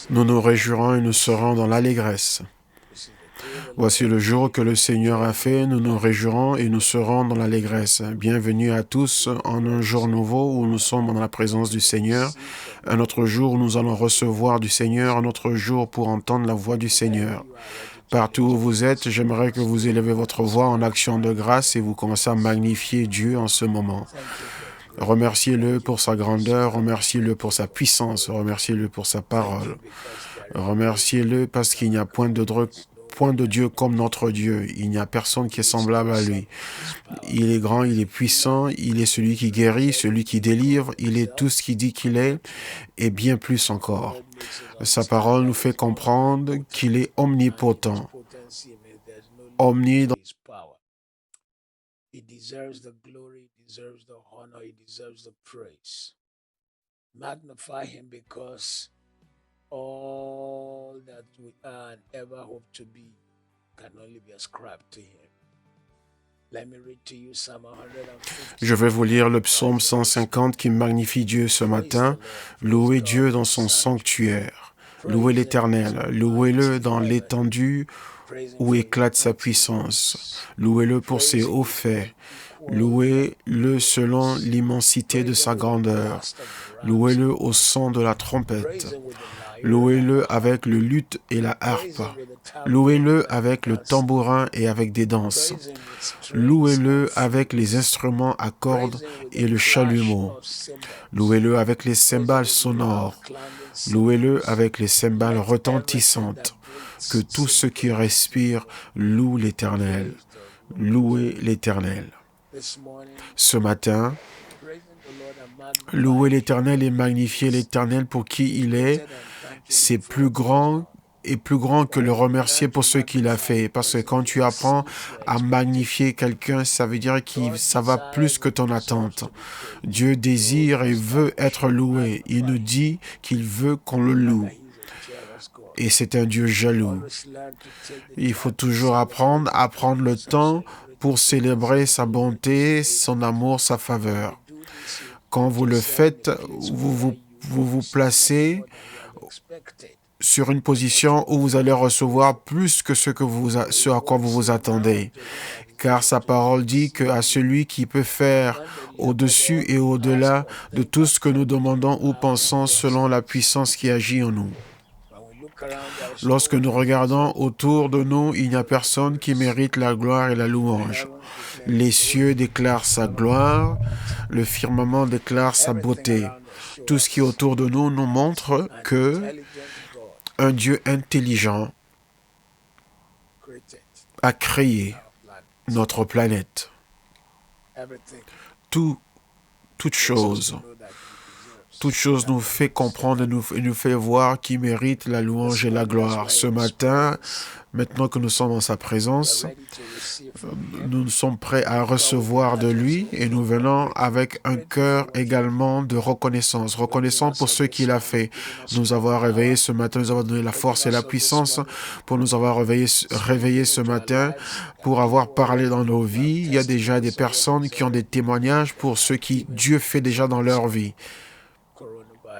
Nous nous réjouirons et nous serons dans l'allégresse. Voici le jour que le Seigneur a fait, nous nous réjouirons et nous serons dans l'allégresse. Bienvenue à tous en un jour nouveau où nous sommes dans la présence du Seigneur, un autre jour où nous allons recevoir du Seigneur, un autre jour pour entendre la voix du Seigneur. Partout où vous êtes, j'aimerais que vous élevez votre voix en action de grâce et vous commencez à magnifier Dieu en ce moment. Remerciez-le pour sa grandeur, remerciez-le pour sa puissance, remerciez-le pour sa parole. Remerciez-le parce qu'il n'y a point de Dieu comme notre Dieu. Il n'y a personne qui est semblable à lui. Il est grand, il est puissant, il est celui qui guérit, celui qui délivre, il est tout ce qu'il dit qu'il est et bien plus encore. Sa parole nous fait comprendre qu'il est omnipotent. Omni He deserves the glory, he deserves the honor, he deserves the praise. Magnify him because all that we are and ever hope to be can only be ascribed to him. Let me read to you Psalm 150. Je vais vous lire le psaume 150 qui magnifie Dieu ce matin. Louez Dieu dans son sanctuaire. Louez l'Éternel. Louez-le dans l'étendue où éclate sa puissance. Louez-le pour ses hauts faits. Louez-le selon l'immensité de sa grandeur. Louez-le au son de la trompette. Louez-le avec le luth et la harpe. Louez-le avec le tambourin et avec des danses. Louez-le avec les instruments à cordes et le chalumeau. Louez-le avec les cymbales sonores. Louez-le avec les cymbales retentissantes. Que tout ce qui respire loue l'Éternel. Louez l'Éternel. Ce matin, louez l'Éternel et magnifiez l'Éternel pour qui il est. C'est plus grand et plus grand que le remercier pour ce qu'il a fait. Parce que quand tu apprends à magnifier quelqu'un, ça veut dire que ça va plus que ton attente. Dieu désire et veut être loué. Il nous dit qu'il veut qu'on le loue. Et c'est un Dieu jaloux. Il faut toujours apprendre à prendre le temps pour célébrer sa bonté, son amour, sa faveur. Quand vous le faites, vous vous placez sur une position où vous allez recevoir plus que ce à quoi vous vous attendez. Car sa parole dit qu'à celui qui peut faire au-dessus et au-delà de tout ce que nous demandons ou pensons selon la puissance qui agit en nous. Lorsque nous regardons autour de nous, il n'y a personne qui mérite la gloire et la louange. Les cieux déclarent sa gloire, le firmament déclare sa beauté. Tout ce qui est autour de nous nous montre que un Dieu intelligent a créé notre planète. Toute chose nous fait comprendre et nous fait voir qui mérite la louange et la gloire. Ce matin, maintenant que nous sommes en sa présence, nous sommes prêts à recevoir de lui et nous venons avec un cœur également de reconnaissance. Reconnaissant pour ce qu'il a fait. Nous avoir réveillés ce matin, nous avoir donné la force et la puissance pour nous avoir réveillés ce matin, pour avoir parlé dans nos vies. Il y a déjà des personnes qui ont des témoignages pour ce que Dieu fait déjà dans leur vie.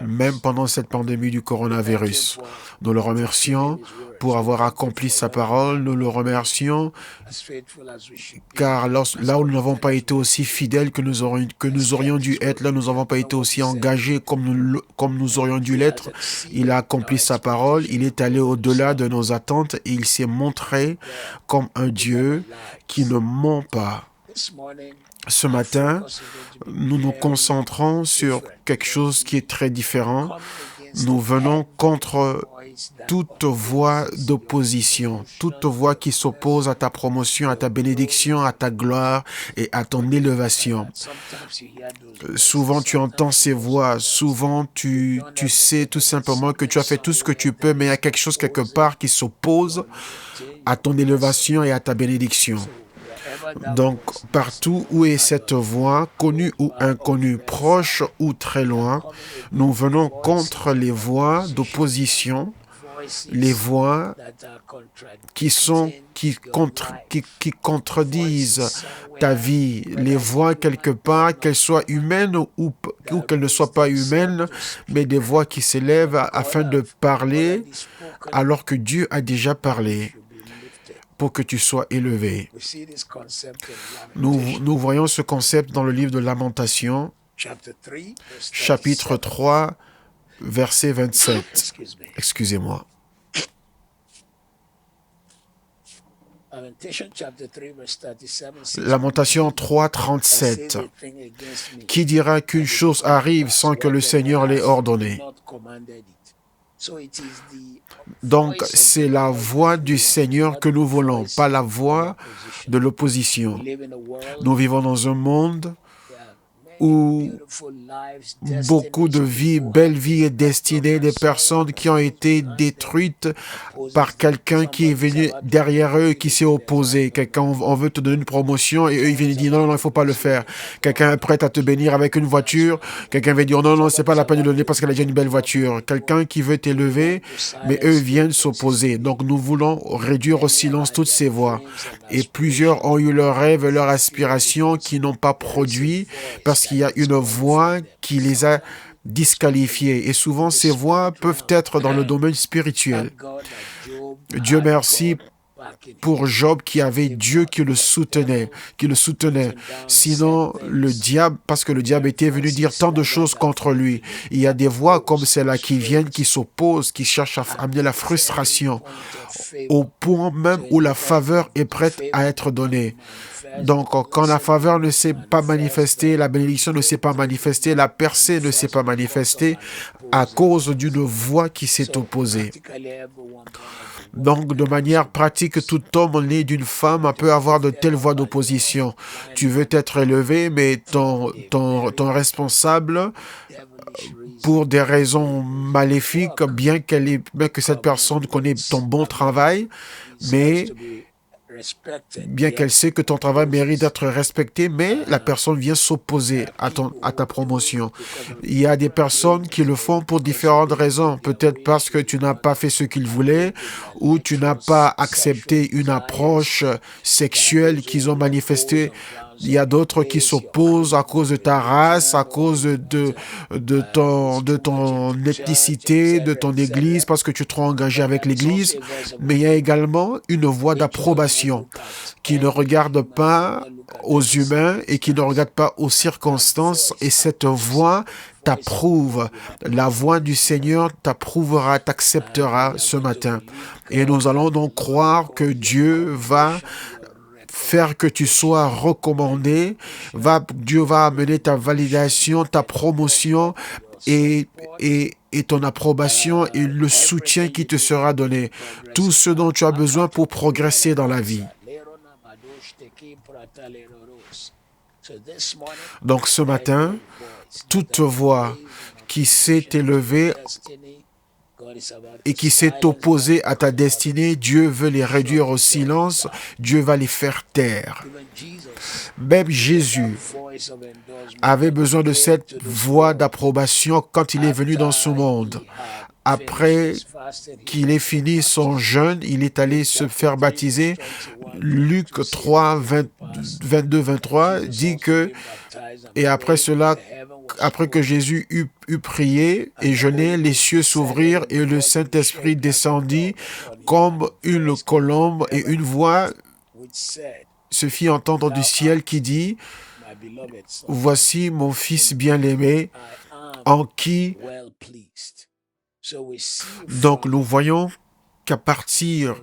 Même pendant cette pandémie du coronavirus. Nous le remercions pour avoir accompli sa parole. Nous le remercions car là où nous n'avons pas été aussi fidèles que nous aurions dû être, là nous n'avons pas été aussi engagés comme nous aurions dû l'être. Il a accompli sa parole, il est allé au-delà de nos attentes et il s'est montré comme un Dieu qui ne ment pas. Ce matin, nous nous concentrons sur quelque chose qui est très différent. Nous venons contre toute voix d'opposition, toute voix qui s'oppose à ta promotion, à ta bénédiction, à ta gloire et à ton élévation. Souvent, tu entends ces voix. Souvent, tu sais tout simplement que tu as fait tout ce que tu peux, mais il y a quelque chose quelque part qui s'oppose à ton élévation et à ta bénédiction. Donc, partout où est cette voix, connue ou inconnue, proche ou très loin, nous venons contre les voix d'opposition les voix qui contredisent ta vie, les voix quelque part, qu'elles soient humaines ou qu'elles ne soient pas humaines, mais des voix qui s'élèvent afin de parler alors que Dieu a déjà parlé pour que tu sois élevé. Nous voyons ce concept dans le livre de Lamentations, chapitre 3, verset 27. Excusez-moi. Lamentation 3, 37. Qui dira qu'une chose arrive sans que le Seigneur l'ait ordonné? Donc, c'est la voix du Seigneur que nous voulons, pas la voix de l'opposition. Nous vivons dans un monde où beaucoup de vies, belles vies et destinées, des personnes qui ont été détruites par quelqu'un qui est venu derrière eux, qui s'est opposé. Quelqu'un, on veut te donner une promotion et eux, ils viennent dire non, non, il ne faut pas le faire. Quelqu'un est prêt à te bénir avec une voiture. Quelqu'un va dire non, non, c'est pas la peine de le donner parce qu'elle a déjà une belle voiture. Quelqu'un qui veut t'élever, mais eux viennent s'opposer. Donc, nous voulons réduire au silence toutes ces voix. Et plusieurs ont eu leurs rêves et leurs aspirations qui n'ont pas produit parce qu'il y a une voix qui les a disqualifiés. Et souvent, ces voix peuvent être dans le domaine spirituel. Dieu merci pour Job qui avait Dieu qui le soutenait. Sinon, le diable, parce que le diable était venu dire tant de choses contre lui. Il y a des voix comme celle-là qui viennent, qui s'opposent, qui cherchent à amener la frustration au point même où la faveur est prête à être donnée. Donc, quand la faveur ne s'est pas manifestée, la bénédiction ne s'est pas manifestée, la percée ne s'est pas manifestée à cause d'une voix qui s'est opposée. Donc, de manière pratique, tout homme né d'une femme peut avoir de telles voix d'opposition. Tu veux être élevé, mais ton responsable, pour des raisons maléfiques, bien que cette personne connaît ton bon travail, mais bien qu'elle sait que ton travail mérite d'être respecté, mais la personne vient s'opposer à ta promotion. Il y a des personnes qui le font pour différentes raisons. Peut-être parce que tu n'as pas fait ce qu'ils voulaient ou tu n'as pas accepté une approche sexuelle qu'ils ont manifestée. Il y a d'autres qui s'opposent à cause de ta race, à cause de ton ethnicité, de ton église, parce que tu es trop engagé avec l'église. Mais il y a également une voix d'approbation qui ne regarde pas aux humains et qui ne regarde pas aux circonstances. Et cette voix t'approuve. La voix du Seigneur t'approuvera, t'acceptera ce matin. Et nous allons donc croire que Dieu va faire que tu sois recommandé. Dieu va amener ta validation, ta promotion et ton approbation et le soutien qui te sera donné. Tout ce dont tu as besoin pour progresser dans la vie. Donc ce matin, toute voix qui s'est élevée et qui s'est opposé à ta destinée, Dieu veut les réduire au silence, Dieu va les faire taire. Même Jésus avait besoin de cette voix d'approbation quand il est venu dans ce monde. Après qu'il ait fini son jeûne, il est allé se faire baptiser. Luc 3, 22, 23 dit que, et après cela, après que Jésus eut prié et jeûné, les cieux s'ouvrirent et le Saint-Esprit descendit comme une colombe et une voix se fit entendre du ciel qui dit « Voici mon Fils bien-aimé en qui... » Donc nous voyons qu'à partir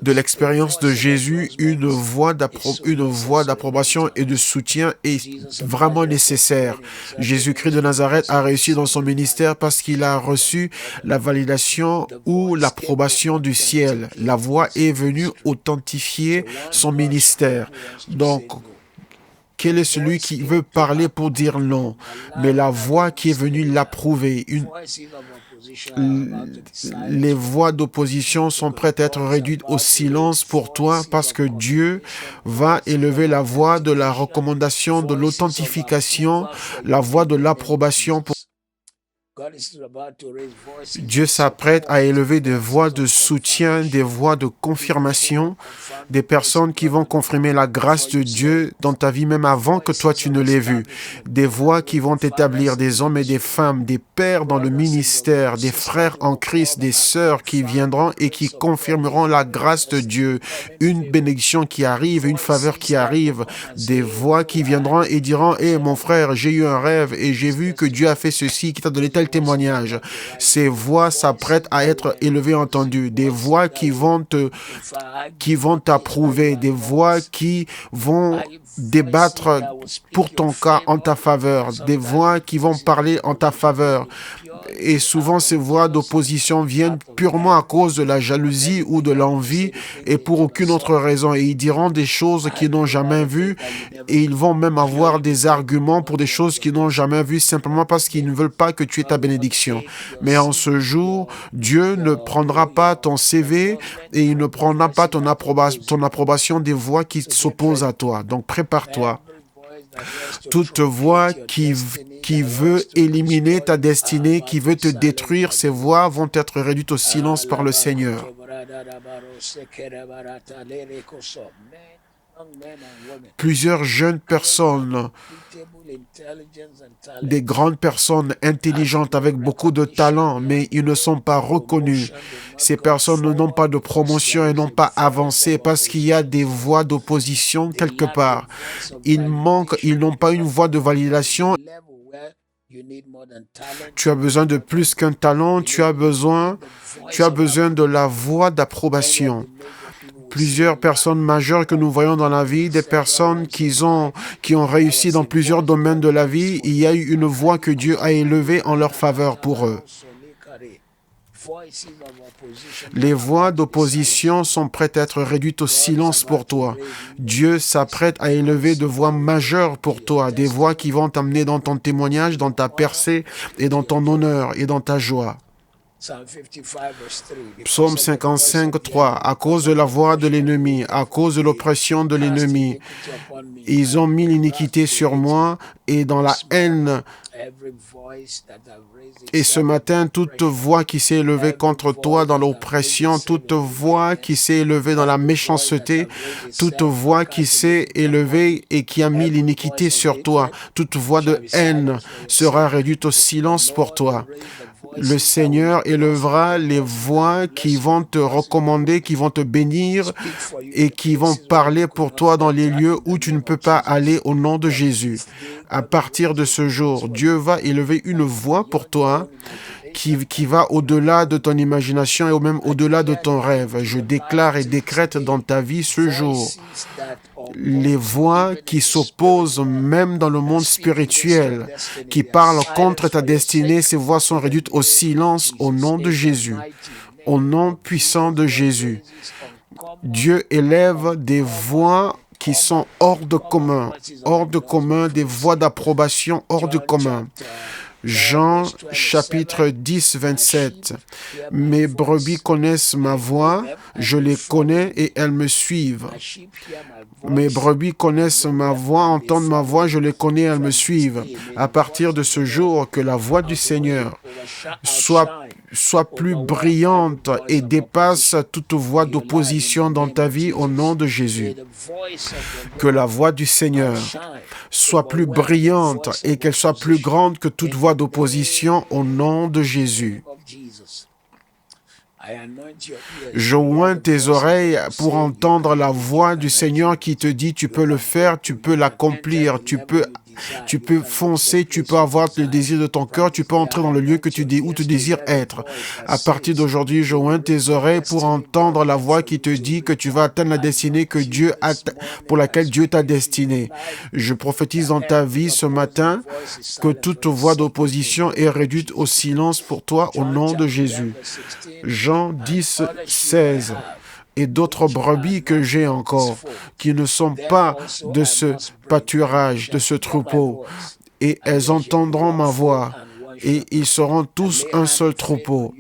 de l'expérience de Jésus, une voix d'approbation et de soutien est vraiment nécessaire. Jésus-Christ de Nazareth a réussi dans son ministère parce qu'il a reçu la validation ou l'approbation du ciel. La voix est venue authentifier son ministère. Donc, quel est celui qui veut parler pour dire non? Mais la voix qui est venue l'approuver. Les voix d'opposition sont prêtes à être réduites au silence pour toi parce que Dieu va élever la voix de la recommandation, de l'authentification, la voix de l'approbation pour Dieu s'apprête à élever des voix de soutien, des voix de confirmation, des personnes qui vont confirmer la grâce de Dieu dans ta vie même avant que toi tu ne l'aies vu. Des voix qui vont établir des hommes et des femmes, des pères dans le ministère, des frères en Christ, des sœurs qui viendront et qui confirmeront la grâce de Dieu. Une bénédiction qui arrive, une faveur qui arrive, des voix qui viendront et diront « Hé mon frère, j'ai eu un rêve et j'ai vu que Dieu a fait ceci, qui t'a donné tel témoignage. » Ces voix s'apprêtent à être élevées, entendues. Des voix qui vont t'approuver, des voix qui vont débattre pour ton cas en ta faveur, des voix qui vont parler en ta faveur. Et souvent, ces voix d'opposition viennent purement à cause de la jalousie ou de l'envie et pour aucune autre raison. Et ils diront des choses qu'ils n'ont jamais vues et ils vont même avoir des arguments pour des choses qu'ils n'ont jamais vues simplement parce qu'ils ne veulent pas que tu aies ta bénédiction. Mais en ce jour, Dieu ne prendra pas ton CV et il ne prendra pas ton approbation des voix qui s'opposent à toi. Donc, prépare-toi. Toute voix qui veut éliminer ta destinée, qui veut te détruire, ces voix vont être réduites au silence par le Seigneur. Plusieurs jeunes personnes, des grandes personnes intelligentes avec beaucoup de talent, mais ils ne sont pas reconnus. Ces personnes n'ont pas de promotion et n'ont pas avancé parce qu'il y a des voix d'opposition quelque part. Ils n'ont pas une voix de validation. Tu as besoin de plus qu'un talent, tu as besoin de la voix d'approbation. Plusieurs personnes majeures que nous voyons dans la vie, des personnes qui ont réussi dans plusieurs domaines de la vie, il y a eu une voix que Dieu a élevée en leur faveur pour eux. Les voix d'opposition sont prêtes à être réduites au silence pour toi. Dieu s'apprête à élever de voix majeures pour toi, des voix qui vont t'amener dans ton témoignage, dans ta percée et dans ton honneur et dans ta joie. Psaume 55, 3. À cause de la voix de l'ennemi, à cause de l'oppression de l'ennemi, ils ont mis l'iniquité sur moi et dans la haine. Et ce matin, toute voix qui s'est élevée contre toi dans l'oppression, toute voix qui s'est élevée dans la méchanceté, toute voix qui s'est élevée et qui a mis l'iniquité sur toi, toute voix de haine sera réduite au silence pour toi. Le Seigneur élèvera les voix qui vont te recommander, qui vont te bénir et qui vont parler pour toi dans les lieux où tu ne peux pas aller au nom de Jésus. À partir de ce jour, Dieu va élever une voix pour toi qui va au-delà de ton imagination et même au-delà de ton rêve. Je déclare et décrète dans ta vie ce jour les voix qui s'opposent même dans le monde spirituel, qui parlent contre ta destinée, ces voix sont réduites au silence au nom de Jésus, au nom puissant de Jésus. Dieu élève des voix qui sont hors de commun, des voix d'approbation hors de commun. Jean chapitre 10, 27. Mes brebis connaissent ma voix, je les connais et elles me suivent. Mes brebis connaissent ma voix, entendent ma voix, je les connais, elles me suivent. À partir de ce jour, que la voix du Seigneur soit plus brillante et dépasse toute voix d'opposition dans ta vie au nom de Jésus. Que la voix du Seigneur soit plus brillante et qu'elle soit plus grande que toute voix d'opposition au nom de Jésus. Je oins tes oreilles pour entendre la voix du Seigneur qui te dit tu peux le faire, tu peux l'accomplir, tu peux foncer, tu peux avoir le désir de ton cœur, tu peux entrer dans le lieu où tu désires être. À partir d'aujourd'hui, je oins tes oreilles pour entendre la voix qui te dit que tu vas atteindre la destinée pour laquelle Dieu t'a destiné. Je prophétise dans ta vie ce matin que toute voix d'opposition est réduite au silence pour toi au nom de Jésus. Jean 10, 16. Et d'autres brebis que j'ai encore, qui ne sont pas de ce pâturage, de ce troupeau. Et elles entendront ma voix, et ils seront tous un seul troupeau.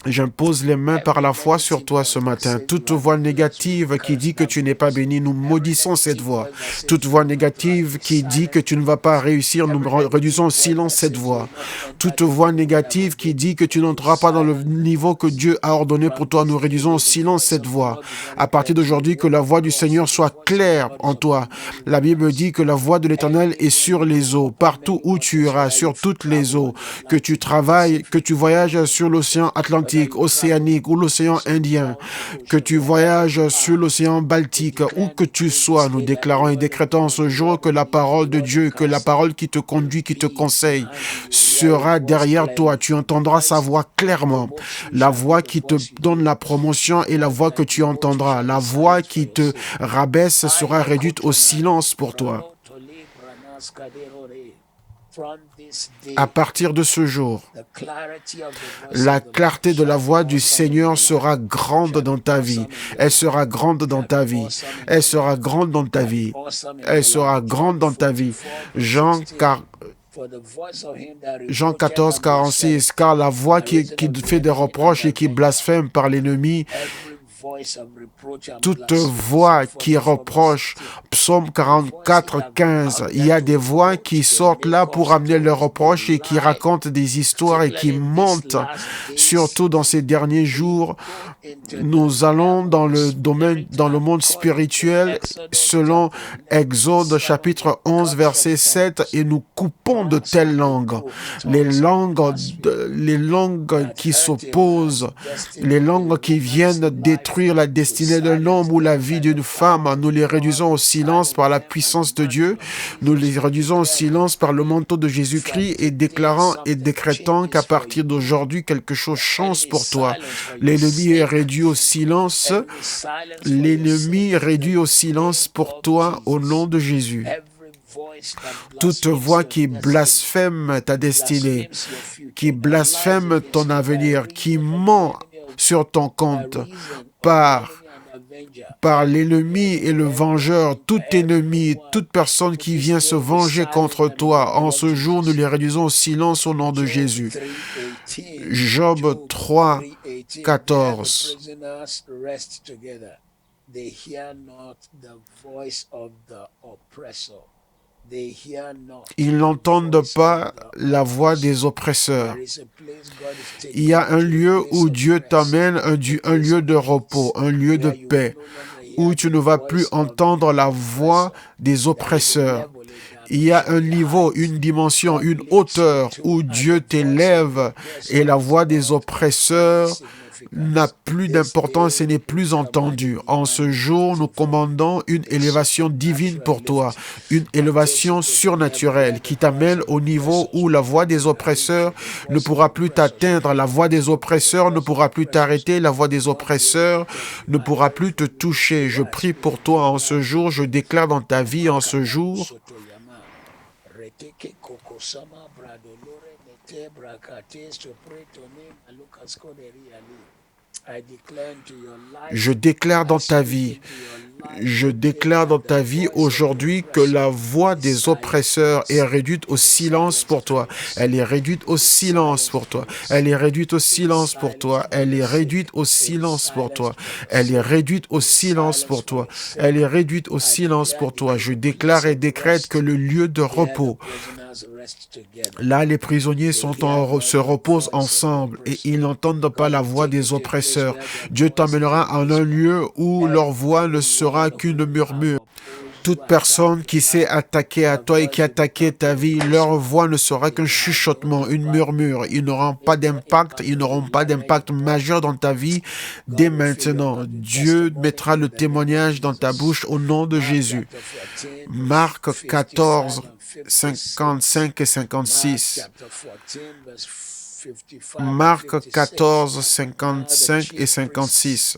J'impose les mains par la foi sur toi ce matin. Toute voix négative qui dit que tu n'es pas béni, nous maudissons cette voix. Toute voix négative qui dit que tu ne vas pas réussir, nous réduisons au silence cette voix. Toute voix négative qui dit que tu n'entreras pas dans le niveau que Dieu a ordonné pour toi, nous réduisons au silence cette voix. À partir d'aujourd'hui, que la voix du Seigneur soit claire en toi. La Bible dit que la voix de l'Éternel est sur les eaux, partout où tu iras, sur toutes les eaux, que tu travailles, que tu voyages sur l'océan Atlantique, océanique ou l'océan Indien, que tu voyages sur l'océan Baltique, où que tu sois, nous déclarons et décrétons ce jour que la parole de Dieu, que la parole qui te conduit, qui te conseille, sera derrière toi. Tu entendras sa voix clairement. La voix qui te donne la promotion et la voix que tu entendras. La voix qui te rabaisse sera réduite au silence pour toi. À partir de ce jour, la clarté de la voix du Seigneur sera grande dans ta vie. Elle sera grande dans ta vie. Elle sera grande dans ta vie. Elle sera grande dans ta vie. Jean 14, 46, car la voix qui fait des reproches et qui blasphème par l'ennemi, toute voix qui reproche, Psaume 44, 15, il y a des voix qui sortent là pour amener leurs reproches et qui racontent des histoires et qui mentent, surtout dans ces derniers jours. Nous allons dans le domaine, dans le monde spirituel, selon Exode chapitre 11, verset 7, et nous coupons de telles langues. Les langues qui s'opposent, les langues qui viennent détruire la destinée d'un homme ou la vie d'une femme, nous les réduisons au silence par la puissance de Dieu. Nous les réduisons au silence par le manteau de Jésus-Christ et déclarant et décrétant qu'à partir d'aujourd'hui, quelque chose change pour toi. L'ennemi est réduit au silence. L'ennemi réduit au silence pour toi au nom de Jésus. Toute voix qui blasphème ta destinée, qui blasphème ton avenir, qui ment sur ton compte par l'ennemi et le vengeur, tout ennemi, toute personne qui vient se venger contre toi, en ce jour, nous les réduisons au silence au nom de Jésus. Job 3, 14. Ils n'entendent pas la voix des oppresseurs. Il y a un lieu où Dieu t'amène, un lieu de repos, un lieu de paix, où tu ne vas plus entendre la voix des oppresseurs. Il y a un niveau, une dimension, une hauteur où Dieu t'élève et la voix des oppresseurs n'a plus d'importance et n'est plus entendue. En ce jour, nous commandons une élévation divine pour toi, une élévation surnaturelle qui t'amène au niveau où la voix des oppresseurs ne pourra plus t'atteindre, la voix des oppresseurs ne pourra plus t'arrêter, la voix des oppresseurs ne pourra plus te toucher. Je prie pour toi en ce jour, je déclare dans ta vie en ce jour je déclare dans ta vie, aujourd'hui que la voix des oppresseurs est réduite au silence pour toi. Elle est réduite au silence pour toi. Elle est réduite au silence pour toi. Elle est réduite au silence pour toi. Elle est réduite au silence pour toi. Elle est réduite au silence pour toi. Je déclare et décrète que le lieu de repos, là, les prisonniers se reposent ensemble et ils n'entendent pas la voix des oppresseurs. Dieu t'emmènera en un lieu où leur voix ne sera qu'une murmure. Toute personne qui s'est attaquée à toi et qui a attaqué ta vie, leur voix ne sera qu'un chuchotement, une murmure. Ils n'auront pas d'impact majeur dans ta vie dès maintenant. Dieu mettra le témoignage dans ta bouche au nom de Jésus. Marc 14, 55 et 56. Marc 14, 55 et 56.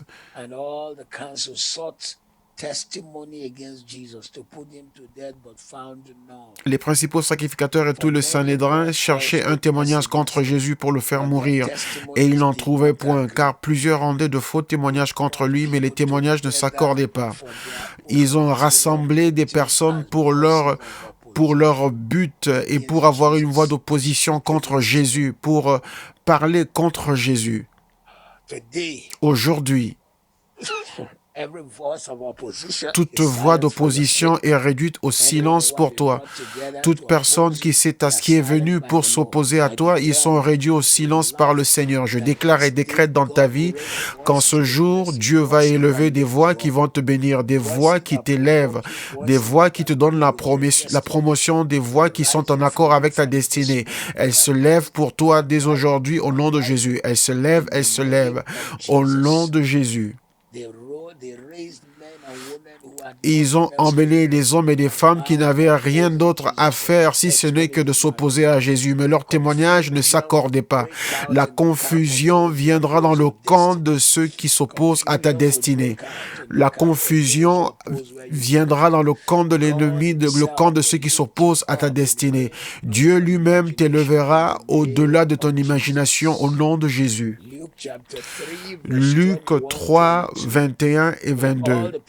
Les principaux sacrificateurs et tout le Sanhédrin cherchaient un témoignage contre Jésus pour le faire mourir, et ils n'en trouvaient point, car plusieurs rendaient de faux témoignages contre lui, mais les témoignages ne s'accordaient pas. Ils ont rassemblé des personnes pour leur pour leur but et pour avoir une voix d'opposition contre Jésus, pour parler contre Jésus. Aujourd'hui, toute voix d'opposition est réduite au silence pour toi. Toute personne qui est venue pour s'opposer à toi, ils sont réduits au silence par le Seigneur. Je déclare et décrète dans ta vie qu'en ce jour, Dieu va élever des voix qui vont te bénir, des voix qui t'élèvent, des voix qui te donnent la promotion, des voix qui sont en accord avec ta destinée. Elles se lèvent pour toi dès aujourd'hui au nom de Jésus. Elles se lèvent au nom de Jésus. Ils ont embelli des hommes et des femmes qui n'avaient rien d'autre à faire si ce n'est que de s'opposer à Jésus. Mais leur témoignage ne s'accordait pas. La confusion viendra dans le camp de ceux qui s'opposent à ta destinée. La confusion viendra dans le camp de l'ennemi, le camp de ceux qui s'opposent à ta destinée. Dieu lui-même t'élèvera au-delà de ton imagination au nom de Jésus. Luc 3, 21 et 22.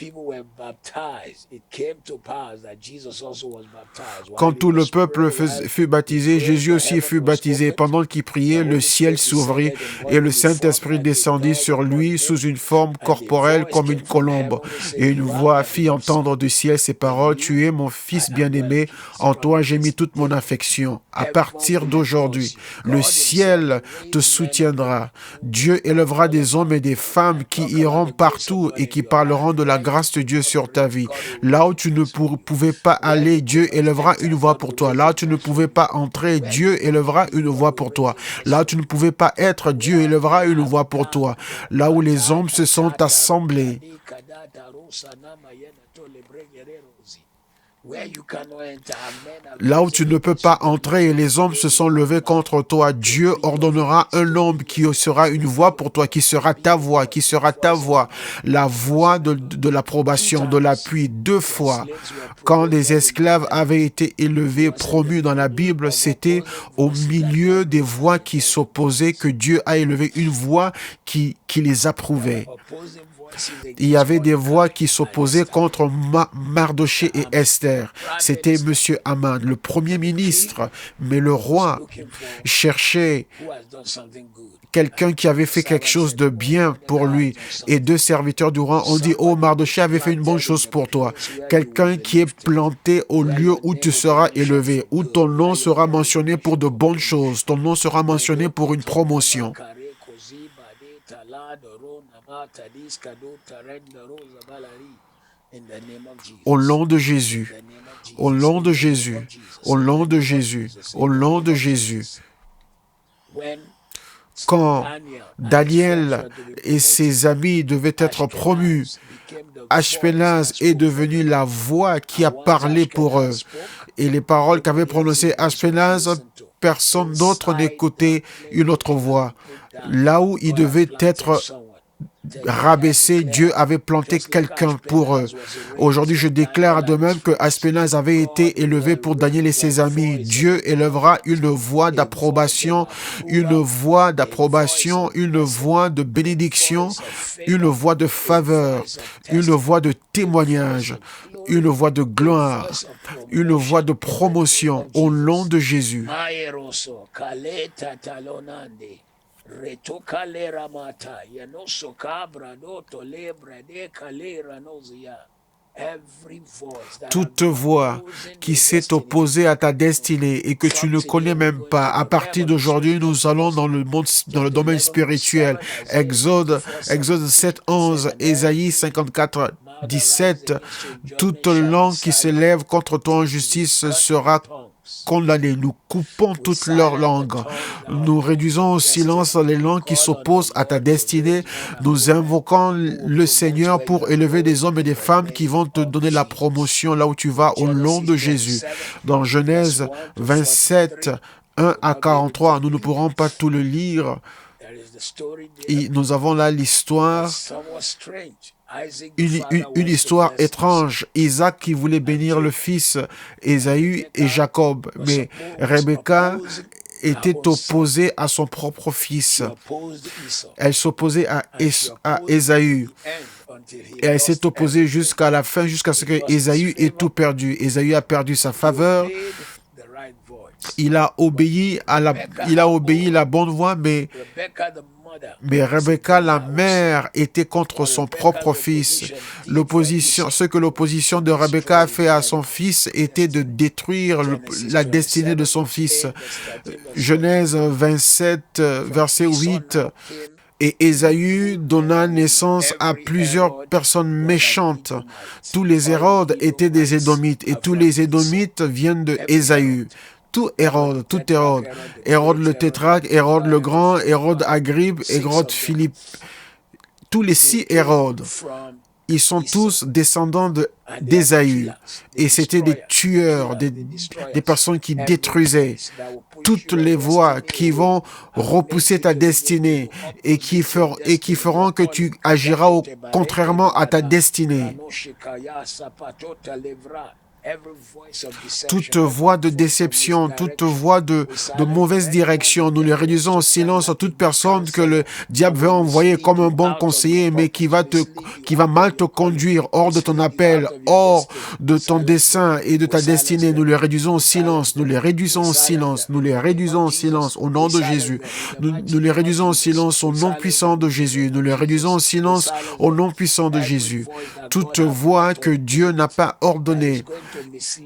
Quand tout le peuple fut baptisé, Jésus aussi fut baptisé. Pendant qu'il priait, le ciel s'ouvrit et le Saint-Esprit descendit sur lui sous une forme corporelle comme une colombe. Et une voix fit entendre du ciel ces paroles: « Tu es mon Fils bien-aimé, en toi j'ai mis toute mon affection. » À partir d'aujourd'hui, le ciel te soutiendra. Dieu élèvera des hommes et des femmes qui iront partout et qui parleront de la grâce de Dieu sur ta vie. Là où tu ne pouvais pas aller, Dieu élèvera une voix pour toi. Là où tu ne pouvais pas entrer, Dieu élèvera une voix pour toi. Là où tu ne pouvais pas être, Dieu élèvera une voix pour toi. Là où les hommes se sont assemblés, là où tu ne peux pas entrer et les hommes se sont levés contre toi, Dieu ordonnera un homme qui sera une voix pour toi, qui sera ta voix, la voix de l'approbation, de l'appui. 2 fois, quand les esclaves avaient été élevés, promus dans la Bible, c'était au milieu des voix qui s'opposaient que Dieu a élevé une voix qui les approuvait. Il y avait des voix qui s'opposaient contre Mardoché et Esther. C'était M. Haman, le premier ministre. Mais le roi cherchait quelqu'un qui avait fait quelque chose de bien pour lui. Et 2 serviteurs du roi ont dit: « Oh, Mardoché avait fait une bonne chose pour toi. » Quelqu'un qui est planté au lieu où tu seras élevé, où ton nom sera mentionné pour de bonnes choses. Ton nom sera mentionné pour une promotion. Au nom de Jésus, au nom de Jésus, au nom de Jésus, au nom de Jésus. Quand Daniel et ses amis devaient être promus, Ashpenaz est devenu la voix qui a parlé pour eux. Et les paroles qu'avait prononcées Ashpenaz, personne d'autre n'écoutait une autre voix. Là où il devait être rabaissé, Dieu avait planté quelqu'un pour eux. Aujourd'hui, je déclare de même que Ashpenaz avait été élevé pour Daniel et ses amis. Dieu élèvera une voix d'approbation, une voix de bénédiction, une voix de faveur, une voix de témoignage, une voix de gloire, une voix de promotion au nom de Jésus. Toute voix qui s'est opposée à ta destinée et que tu ne connais même pas, à partir d'aujourd'hui, nous allons dans le domaine spirituel. Exode 7, 11, Ésaïe 54, 17, toute langue qui s'élève contre toi en justice sera condamnés. Nous coupons toute leur langue. Nous réduisons au silence les langues qui s'opposent à ta destinée. Nous invoquons le Seigneur pour élever des hommes et des femmes qui vont te donner la promotion là où tu vas au nom de Jésus. Dans Genèse 27, 1 à 43, nous ne pourrons pas tout le lire. Et nous avons là l'histoire, une histoire étrange. Isaac qui voulait bénir le fils Ésaü et Jacob, mais Rebecca était opposée à son propre fils. Elle s'opposait à Ésaü. Et elle s'est opposée jusqu'à la fin, jusqu'à ce que Ésaü ait tout perdu. Ésaü a perdu sa faveur. Il a obéi à la bonne voie, mais Rebecca, la mère, était contre son propre fils. Ce que l'opposition de Rebecca a fait à son fils était de détruire la destinée de son fils. Genèse 27, verset 8. Et Ésaü donna naissance à plusieurs personnes méchantes. Tous les Hérodes étaient des Édomites, et tous les Édomites viennent de Ésaü. Tout Hérode, Hérode le tétrarque, Hérode le grand, Hérode Agrippe, Hérode Philippe, tous les 6 Hérodes, ils sont tous descendants d'Ésaü. Et c'était des tueurs, des personnes qui détruisaient. Toutes les voies qui vont repousser ta destinée et qui feront que tu agiras contrairement à ta destinée. Toute voie de déception, toute voie de mauvaise direction, nous les réduisons au silence à toute personne que le diable veut envoyer comme un bon conseiller, mais qui va mal te conduire hors de ton appel, hors de ton dessein et de ta destinée. Nous les réduisons au silence, nous les réduisons au silence, nous les réduisons au silence au nom de Jésus. Nous les réduisons au silence au nom puissant de Jésus. Nous les réduisons au silence au nom puissant de Jésus. Toute voie que Dieu n'a pas ordonnée,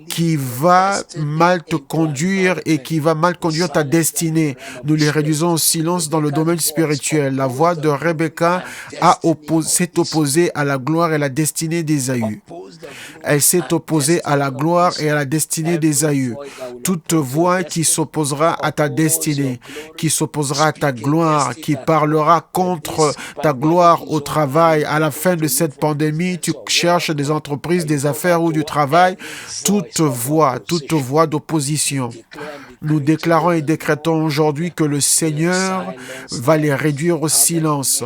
qui va mal te conduire et qui va mal conduire ta destinée. Nous les réduisons au silence dans le domaine spirituel. La voix de Rebecca s'est opposée à la gloire et la destinée d'Ésaü. Elle s'est opposée à la gloire et à la destinée d'Ésaü. Toute voix qui s'opposera à ta destinée, qui s'opposera à ta gloire, qui parlera contre ta gloire au travail, à la fin de cette pandémie, tu cherches des entreprises, des affaires ou du travail, toute voix d'opposition. Nous déclarons et décrétons aujourd'hui que le Seigneur va les réduire au silence.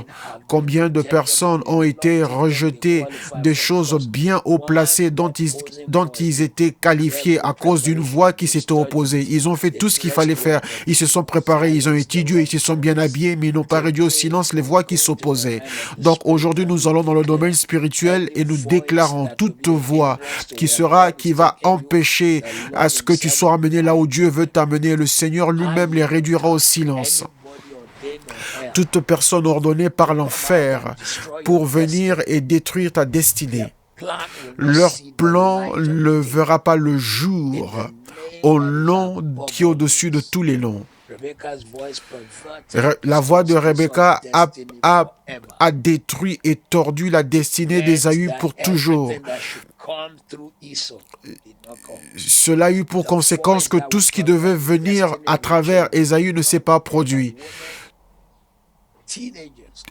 Combien de personnes ont été rejetées des choses bien haut placées dont ils étaient qualifiés à cause d'une voix qui s'était opposée. Ils ont fait tout ce qu'il fallait faire. Ils se sont préparés, ils ont étudié, ils se sont bien habillés, mais ils n'ont pas réduit au silence les voix qui s'opposaient. Donc aujourd'hui, nous allons dans le domaine spirituel et nous déclarons toute voix qui va empêcher à ce que tu sois amené là où Dieu veut t'amener. Le Seigneur lui-même les réduira au silence. Toute personne ordonnée par l'enfer pour venir et détruire ta destinée, leur plan ne verra pas le jour au nom qui est au-dessus de tous les noms. La voix de Rebecca a détruit et tordu la destinée d'Ésaü pour toujours. Cela a eu pour conséquence que tout ce qui devait venir à travers Ésaü ne s'est pas produit.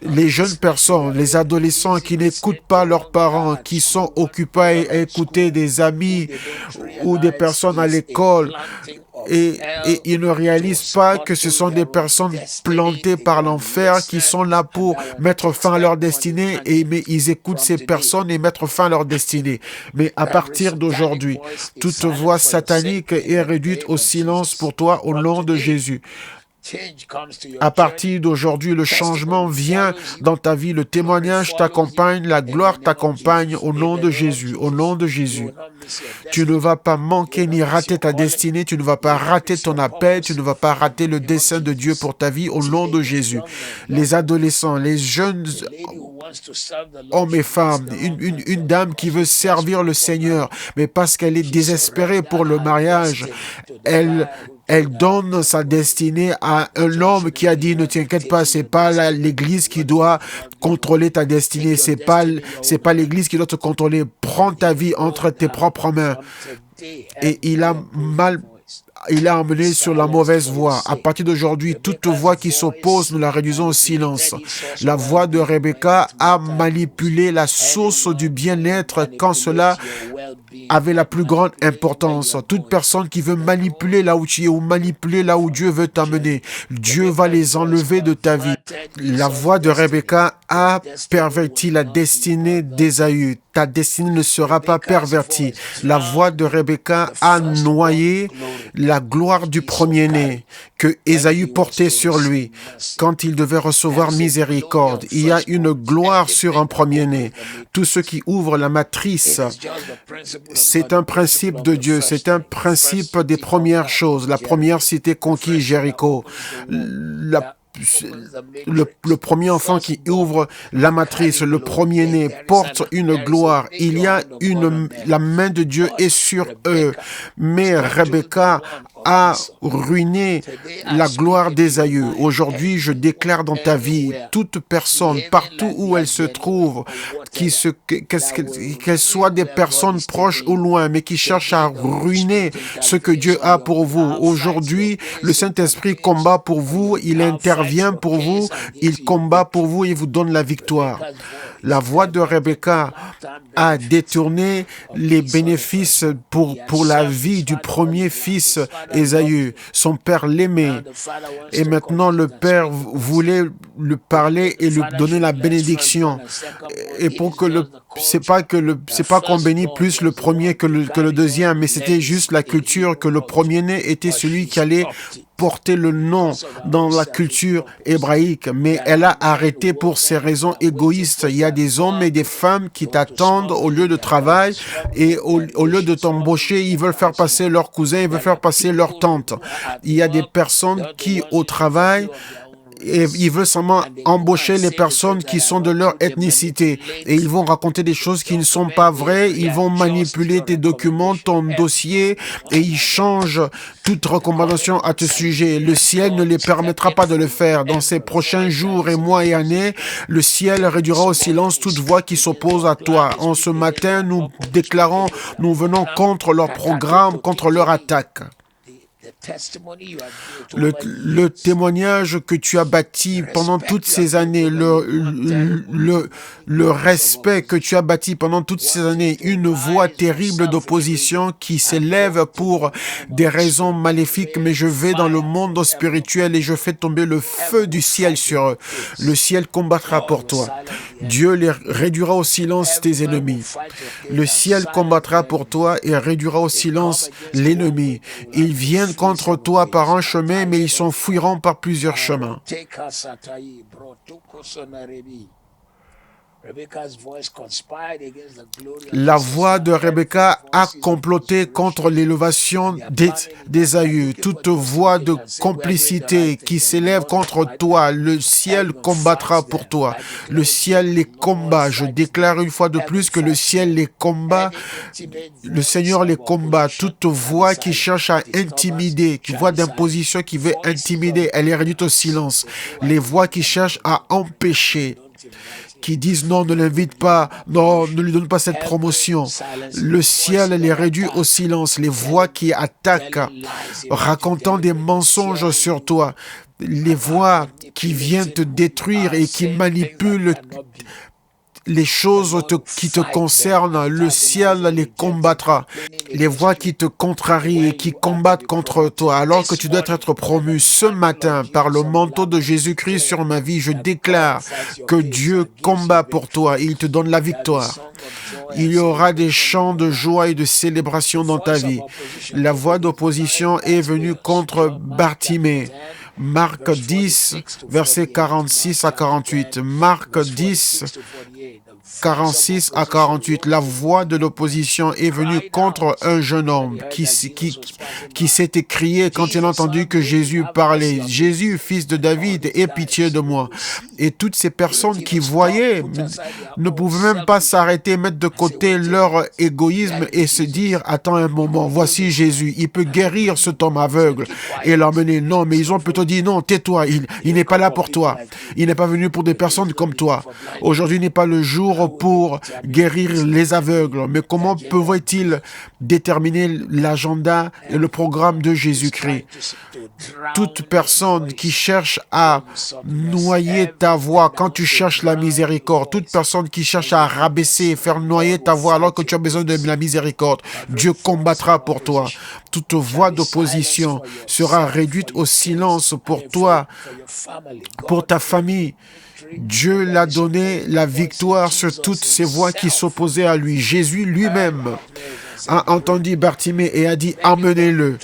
Les jeunes personnes, les adolescents qui n'écoutent pas leurs parents, qui sont occupés à écouter des amis ou des personnes à l'école, et ils ne réalisent pas que ce sont des personnes plantées par l'enfer qui sont là pour mettre fin à leur destinée, mais ils écoutent ces personnes et mettre fin à leur destinée. Mais à partir d'aujourd'hui, toute voix satanique est réduite au silence pour toi au nom de Jésus. À partir d'aujourd'hui, le changement vient dans ta vie, le témoignage t'accompagne, la gloire t'accompagne au nom de Jésus, au nom de Jésus. Tu ne vas pas manquer ni rater ta destinée, tu ne vas pas rater ton appel, tu ne vas pas rater le dessein de Dieu pour ta vie au nom de Jésus. Les adolescents, les jeunes hommes et femmes, une dame qui veut servir le Seigneur, mais parce qu'elle est désespérée pour le mariage, elle donne sa destinée à un homme qui a dit « Ne t'inquiète pas, c'est pas l'Église qui doit contrôler ta destinée, c'est pas l'Église qui doit te contrôler. Prends ta vie entre tes propres mains. » Et il a emmené sur la mauvaise voie. À partir d'aujourd'hui, toute voix qui s'oppose, nous la réduisons au silence. La voix de Rebecca a manipulé la source du bien-être quand cela avait la plus grande importance. Toute personne qui veut manipuler là où tu es ou manipuler là où Dieu veut t'amener, Dieu va les enlever de ta vie. La voix de Rebecca a perverti la destinée d'Ésaü. Ta destinée ne sera pas pervertie. La voix de Rebecca a noyé la gloire du premier-né que Ésaü portait sur lui quand il devait recevoir miséricorde. Il y a une gloire sur un premier-né. Tout ce qui ouvre la matrice, c'est un principe de Dieu, c'est un principe des premières choses. La première cité conquise Jéricho. Le premier enfant qui ouvre la matrice, le premier-né, porte une gloire. Il y a la main de Dieu est sur eux. Mais Rebecca a ruiné la gloire d'Ésaü. Aujourd'hui, je déclare dans ta vie, toute personne, partout où elle se trouve, qu'elle soit des personnes proches ou loin, mais qui cherchent à ruiner ce que Dieu a pour vous. Aujourd'hui, le Saint-Esprit combat pour vous, il intervient pour vous, il combat pour vous et vous donne la victoire. La voix de Rebecca a détourné les bénéfices pour la vie du premier fils Ésaü. Son père l'aimait. Et maintenant, le père voulait lui parler et lui donner la bénédiction. Et pour que c'est pas qu'on bénit plus le premier que le deuxième, mais c'était juste la culture que le premier-né était celui qui allait porter le nom dans la culture hébraïque, mais elle a arrêté pour ces raisons égoïstes. Il y a des hommes et des femmes qui t'attendent au lieu de travail et au lieu de t'embaucher, ils veulent faire passer leur cousin, ils veulent faire passer leur tante. Il y a des personnes qui, au travail, et ils veulent seulement embaucher les personnes qui sont de leur ethnicité. Et ils vont raconter des choses qui ne sont pas vraies. Ils vont manipuler tes documents, ton dossier, et ils changent toute recommandation à ce sujet. Le ciel ne les permettra pas de le faire. Dans ces prochains jours et mois et années, le ciel réduira au silence toute voix qui s'oppose à toi. En ce matin, nous déclarons, nous venons contre leur programme, contre leur attaque. Le témoignage que tu as bâti pendant toutes ces années, le respect que tu as bâti pendant toutes ces années, une voix terrible d'opposition qui s'élève pour des raisons maléfiques, mais je vais dans le monde spirituel et je fais tomber le feu du ciel sur eux. Le ciel combattra pour toi. Dieu les réduira au silence tes ennemis. Le ciel combattra pour toi et réduira au silence l'ennemi. Ils viennent contre toi par un chemin, mais ils s'enfuiront par plusieurs chemins. La voix de Rebecca a comploté contre l'élévation d'Ésaü. Toute voix de complicité qui s'élève contre toi, le ciel combattra pour toi. Le ciel les combat. Je déclare une fois de plus que le ciel les combat. Le Seigneur les combat. Toute voix qui cherche à intimider, qui voix d'imposition qui veut intimider, elle est réduite au silence. Les voix qui cherchent à empêcher, qui disent non, ne l'invite pas, non, ne lui donne pas cette promotion. Le ciel les réduit au silence. Les voix qui attaquent, racontant des mensonges sur toi. Les voix qui viennent te détruire et qui manipulent les choses qui te concernent, le ciel les combattra. Les voix qui te contrarient et qui combattent contre toi, alors que tu dois être promu ce matin par le manteau de Jésus-Christ sur ma vie, je déclare que Dieu combat pour toi et il te donne la victoire. Il y aura des chants de joie et de célébration dans ta vie. La voix d'opposition est venue contre Bartimée. Marc 10, versets 46 à 48. Marc 10, 46 à 48. La voix de l'opposition est venue contre un jeune homme qui s'est écrié quand il a entendu que Jésus parlait. Jésus, fils de David, aie pitié de moi. Et toutes ces personnes qui voyaient ne pouvaient même pas s'arrêter, mettre de côté leur égoïsme et se dire, attends un moment, voici Jésus, il peut guérir cet homme aveugle et l'emmener. Non, mais ils ont plutôt dit, non, tais-toi, il n'est pas là pour toi. Il n'est pas venu pour des personnes comme toi. Aujourd'hui n'est pas le jour pour guérir les aveugles. Mais comment peuvent-ils déterminer l'agenda et le programme de Jésus-Christ? Toute personne qui cherche à noyer ta voix quand tu cherches la miséricorde, toute personne qui cherche à rabaisser et faire noyer ta voix alors que tu as besoin de la miséricorde, Dieu combattra pour toi. Toute voix d'opposition sera réduite au silence pour toi, pour ta famille. Dieu l'a donné la victoire sur toutes ces voix qui s'opposaient à lui. Jésus lui-même a entendu Bartimée et a dit, emmenez-le.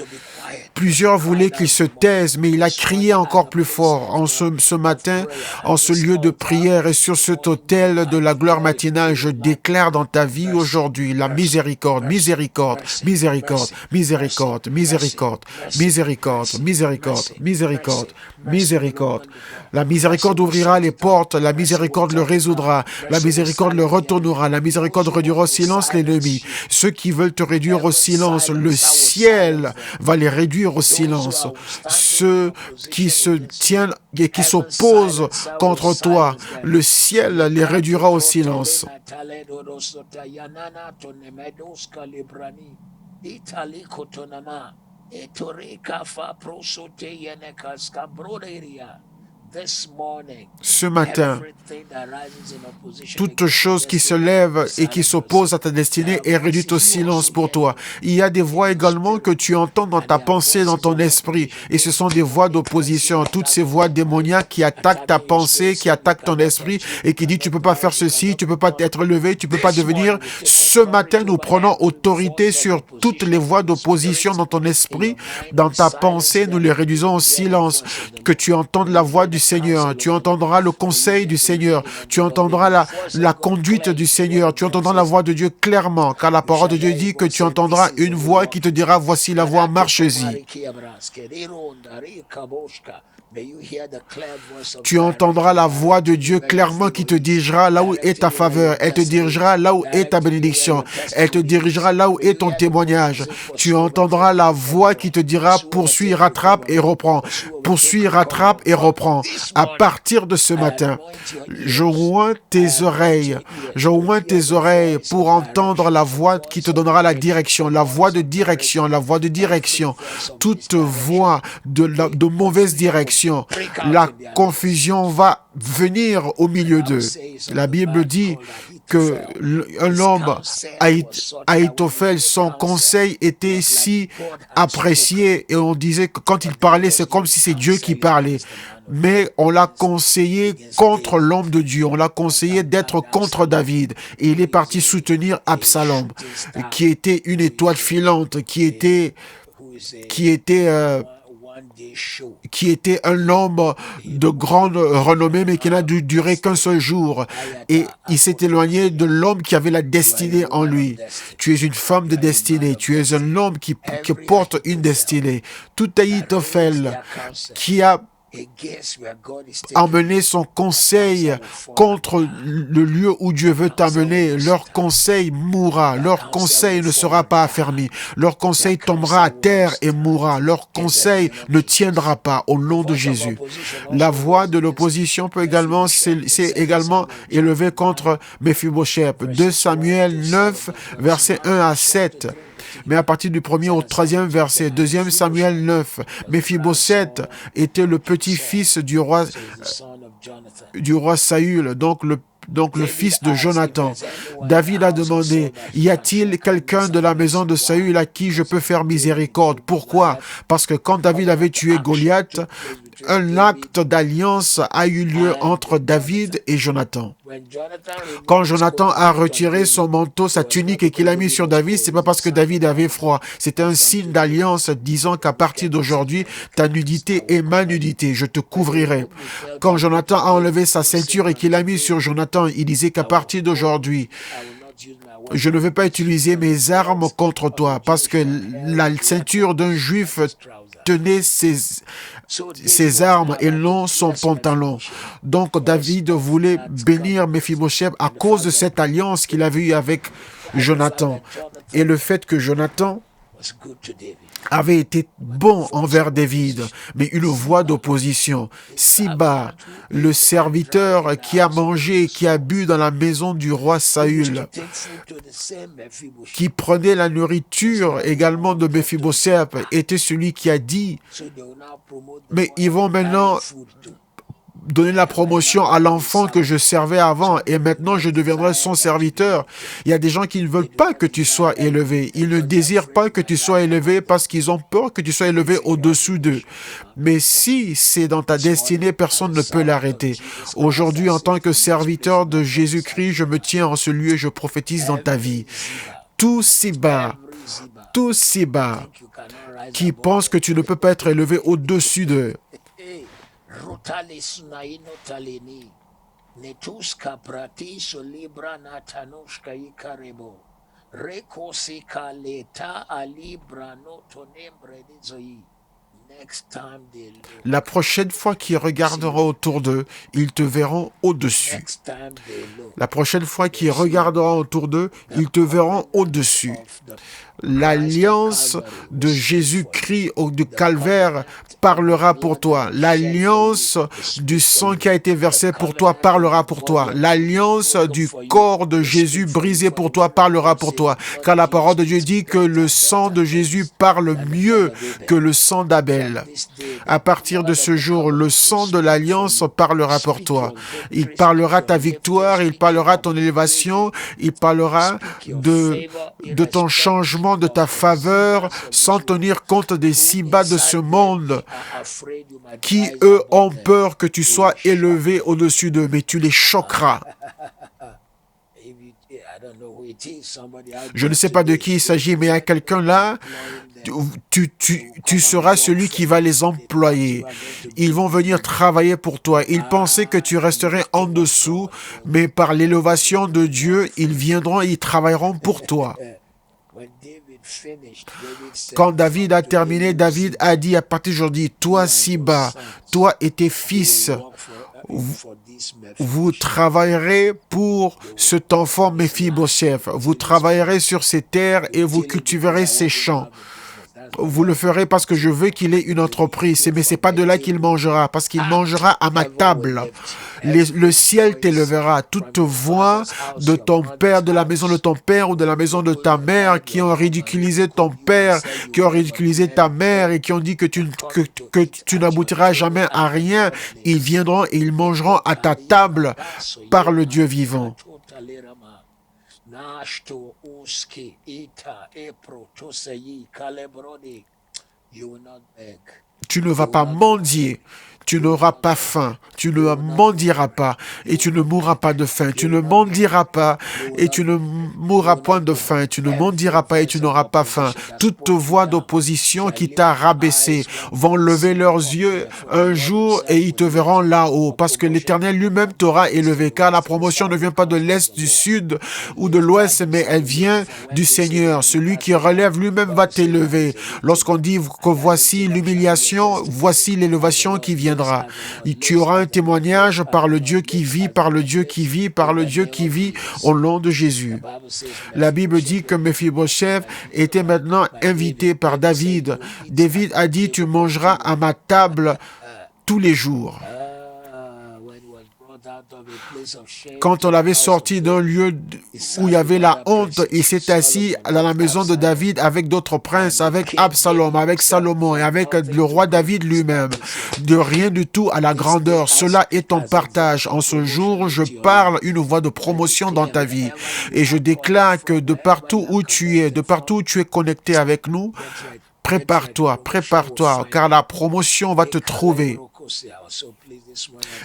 Plusieurs voulaient qu'il se taise, mais il a crié encore plus fort ce matin, en ce lieu de prière et sur cet autel de la gloire matinale. Je déclare dans ta vie aujourd'hui la miséricorde, miséricorde, miséricorde, miséricorde, miséricorde, miséricorde, miséricorde, miséricorde, miséricorde. La miséricorde ouvrira les portes, la miséricorde le résoudra, la miséricorde le retournera, la miséricorde réduira au silence l'ennemi. Ceux qui veulent te réduire au silence, le ciel va les réduire au silence. Ceux qui se tiennent et qui s'opposent contre toi, le ciel les réduira au silence. Ce matin, toute chose qui se lève et qui s'oppose à ta destinée est réduite au silence pour toi. Il y a des voix également que tu entends dans ta pensée, dans ton esprit, et ce sont des voix d'opposition. Toutes ces voix démoniaques qui attaquent ta pensée, qui attaquent ton esprit et qui disent tu peux pas faire ceci, tu peux pas être levé, tu peux pas devenir. Ce matin, nous prenons autorité sur toutes les voix d'opposition dans ton esprit, dans ta pensée, nous les réduisons au silence. Que tu entendes la voix du Seigneur, tu entendras le conseil du Seigneur, tu entendras la conduite du Seigneur, tu entendras la voix de Dieu clairement, car la parole de Dieu dit que tu entendras une voix qui te dira voici la voie, marche-y. Tu entendras la voix de Dieu clairement qui te dirigera là où est ta faveur. Elle te dirigera là où est ta bénédiction. Elle te dirigera là où est ton témoignage. Tu entendras la voix qui te dira poursuis, rattrape et reprends. Poursuis, rattrape et reprends. À partir de ce matin, je oins tes oreilles. Je oins tes oreilles pour entendre la voix qui te donnera la direction. La voix de direction, la voix de direction. Toute voix de mauvaise direction. La confusion va venir au milieu d'eux. La Bible dit que l'homme, Ahitophel, son conseil était si apprécié et on disait que quand il parlait, c'est comme si c'est Dieu qui parlait. Mais on l'a conseillé contre l'homme de Dieu. On l'a conseillé d'être contre David. Et il est parti soutenir Absalom, qui était une étoile filante, qui était un homme de grande renommée, mais qui n'a duré qu'un seul jour. Et il s'est éloigné de l'homme qui avait la destinée en lui. Tu es une femme de destinée. Tu es un homme qui porte une destinée. Tout Ahitophel qui a emmener son conseil contre le lieu où Dieu veut t'amener, leur conseil mourra, leur conseil ne sera pas affermi, leur conseil tombera à terre et mourra, leur conseil ne tiendra pas au nom de Jésus. La voix de l'opposition peut également s'est également élevée contre Méphibosheth. 2 Samuel 9, versets 1 à 7. Mais à partir du 1er au 3e verset, 2 Samuel 9, Méphibosheth était le petit-fils du roi Saül, donc le fils de Jonathan. David a demandé, y a-t-il quelqu'un de la maison de Saül à qui je peux faire miséricorde? Pourquoi? Parce que quand David avait tué Goliath, un acte d'alliance a eu lieu entre David et Jonathan. Quand Jonathan a retiré son manteau, sa tunique et qu'il a mis sur David, c'est pas parce que David avait froid. C'était un signe d'alliance disant qu'à partir d'aujourd'hui, ta nudité est ma nudité. Je te couvrirai. Quand Jonathan a enlevé sa ceinture et qu'il a mis sur Jonathan, il disait qu'à partir d'aujourd'hui, je ne veux pas utiliser mes armes contre toi parce que la ceinture d'un juif tenait ses armes et non son pantalon. Donc David voulait bénir Méphibosheth à cause de cette alliance qu'il avait eue avec Jonathan. Et le fait que Jonathan avait été bon envers David, mais une voix d'opposition. Siba, le serviteur qui a mangé et qui a bu dans la maison du roi Saül, qui prenait la nourriture également de Méphibosheth, était celui qui a dit, mais ils vont maintenant donner la promotion à l'enfant que je servais avant et maintenant je deviendrai son serviteur. Il y a des gens qui ne veulent pas que tu sois élevé. Ils ne désirent pas que tu sois élevé parce qu'ils ont peur que tu sois élevé au-dessous d'eux. Mais si c'est dans ta destinée, personne ne peut l'arrêter. Aujourd'hui, en tant que serviteur de Jésus-Christ, je me tiens en ce lieu et je prophétise dans ta vie. tout si bas, every Ziba, tout si bas, think you cannot rise qui above pensent que tu ne peux pas être élevé au-dessus d'eux. Hey, Rutali Sunaino Talini, Netuska Pratiso Libra Natanushka Ikarebo, Reko Sika Leta Alibra Notonembre Nizoi. Next time they look, La prochaine fois qu'ils regarderont autour d'eux, ils te verront au-dessus. next time they look, La prochaine fois qu'ils regarderont autour d'eux, ils te verront au-dessus. of the L'alliance de Jésus-Christ au du Calvaire parlera pour toi. L'alliance du sang qui a été versé pour toi parlera pour toi. L'alliance du corps de Jésus brisé pour toi parlera pour toi. Car la parole de Dieu dit que le sang de Jésus parle mieux que le sang d'Abel. À partir de ce jour, le sang de l'alliance parlera pour toi. Il parlera ta victoire, il parlera ton élévation, il parlera de ton changement, de ta faveur, sans tenir compte des si bas de ce monde qui, eux, ont peur que tu sois élevé au-dessus d'eux, mais tu les choqueras. Je ne sais pas de qui il s'agit, mais il y a quelqu'un là, tu seras celui qui va les employer. Ils vont venir travailler pour toi. Ils pensaient que tu resterais en dessous, mais par l'élévation de Dieu, ils viendront et ils travailleront pour toi. Quand David a terminé, David a dit à partir d'aujourd'hui, toi Siba, toi et tes fils, vous travaillerez pour cet enfant Méphibosheth. Vous travaillerez sur ses terres et vous cultiverez ses champs. Vous le ferez parce que je veux qu'il ait une entreprise. Mais ce n'est pas de là qu'il mangera, parce qu'il mangera à ma table. Le ciel t'élèvera. Toute voix de ton père, de la maison de ton père ou de la maison de ta mère qui ont ridiculisé ton père, qui ont ridiculisé ta mère et qui ont dit que tu n'aboutiras jamais à rien, ils viendront et ils mangeront à ta table par le Dieu vivant. Tu ne vas pas mendier. Tu n'auras pas faim, tu ne mendieras pas et tu ne mourras pas de faim. Tu ne mendieras pas et tu ne mourras point de faim. Tu ne mendieras pas et tu n'auras pas faim. Toute voix d'opposition qui t'a rabaissé vont lever leurs yeux un jour et ils te verront là-haut parce que l'Éternel lui-même t'aura élevé. Car la promotion ne vient pas de l'Est, du Sud ou de l'Ouest, mais elle vient du Seigneur. Celui qui relève lui-même va t'élever. Lorsqu'on dit que voici l'humiliation, voici l'élévation qui viendra. Tu auras un témoignage par le Dieu qui vit, par le Dieu qui vit, par le Dieu qui vit au nom de Jésus. La Bible dit que Méphibosheth était maintenant invité par David. David a dit, tu mangeras à ma table tous les jours. Quand on l'avait sorti d'un lieu où il y avait la honte, il s'est assis dans la maison de David avec d'autres princes, avec Absalom, avec Salomon et avec le roi David lui-même. De rien du tout à la grandeur. Cela est ton partage. En ce jour, je parle une voix de promotion dans ta vie. Et je déclare que de partout où tu es, de partout où tu es connecté avec nous, prépare-toi, car la promotion va te trouver.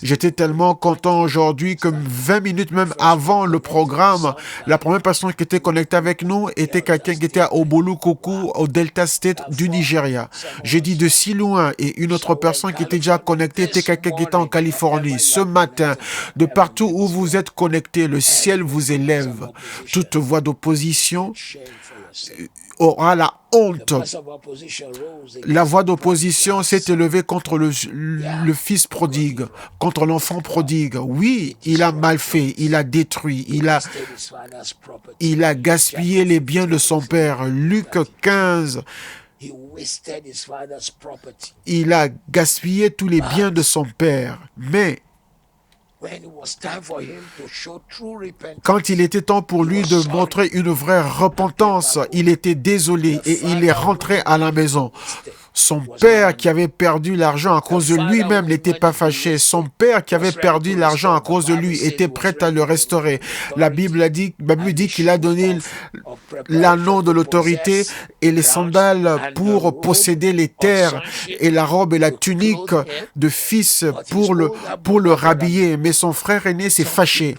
J'étais tellement content aujourd'hui que 20 minutes même avant le programme, la première personne qui était connectée avec nous était quelqu'un qui était à Obolukoku, au Delta State du Nigeria. J'ai dit de si loin, et une autre personne qui était déjà connectée était quelqu'un qui était en Californie. Ce matin, de partout où vous êtes connectés, le ciel vous élève. Toute voix d'opposition aura la honte. La voix d'opposition s'est élevée contre le fils prodigue, contre l'enfant prodigue. Oui, il a mal fait, il a détruit, il a gaspillé les biens de son père. Luc 15, il a gaspillé tous les biens de son père. Mais quand il était temps pour lui de montrer une vraie repentance, il était désolé et il est rentré à la maison. Son père qui avait perdu l'argent à cause de lui-même n'était pas fâché. Son père qui avait perdu l'argent à cause de lui était prêt à le restaurer. La Bible dit qu'il a donné l'anneau de l'autorité et les sandales pour posséder les terres et la robe et la tunique de fils pour le rhabiller. Mais son frère aîné s'est fâché.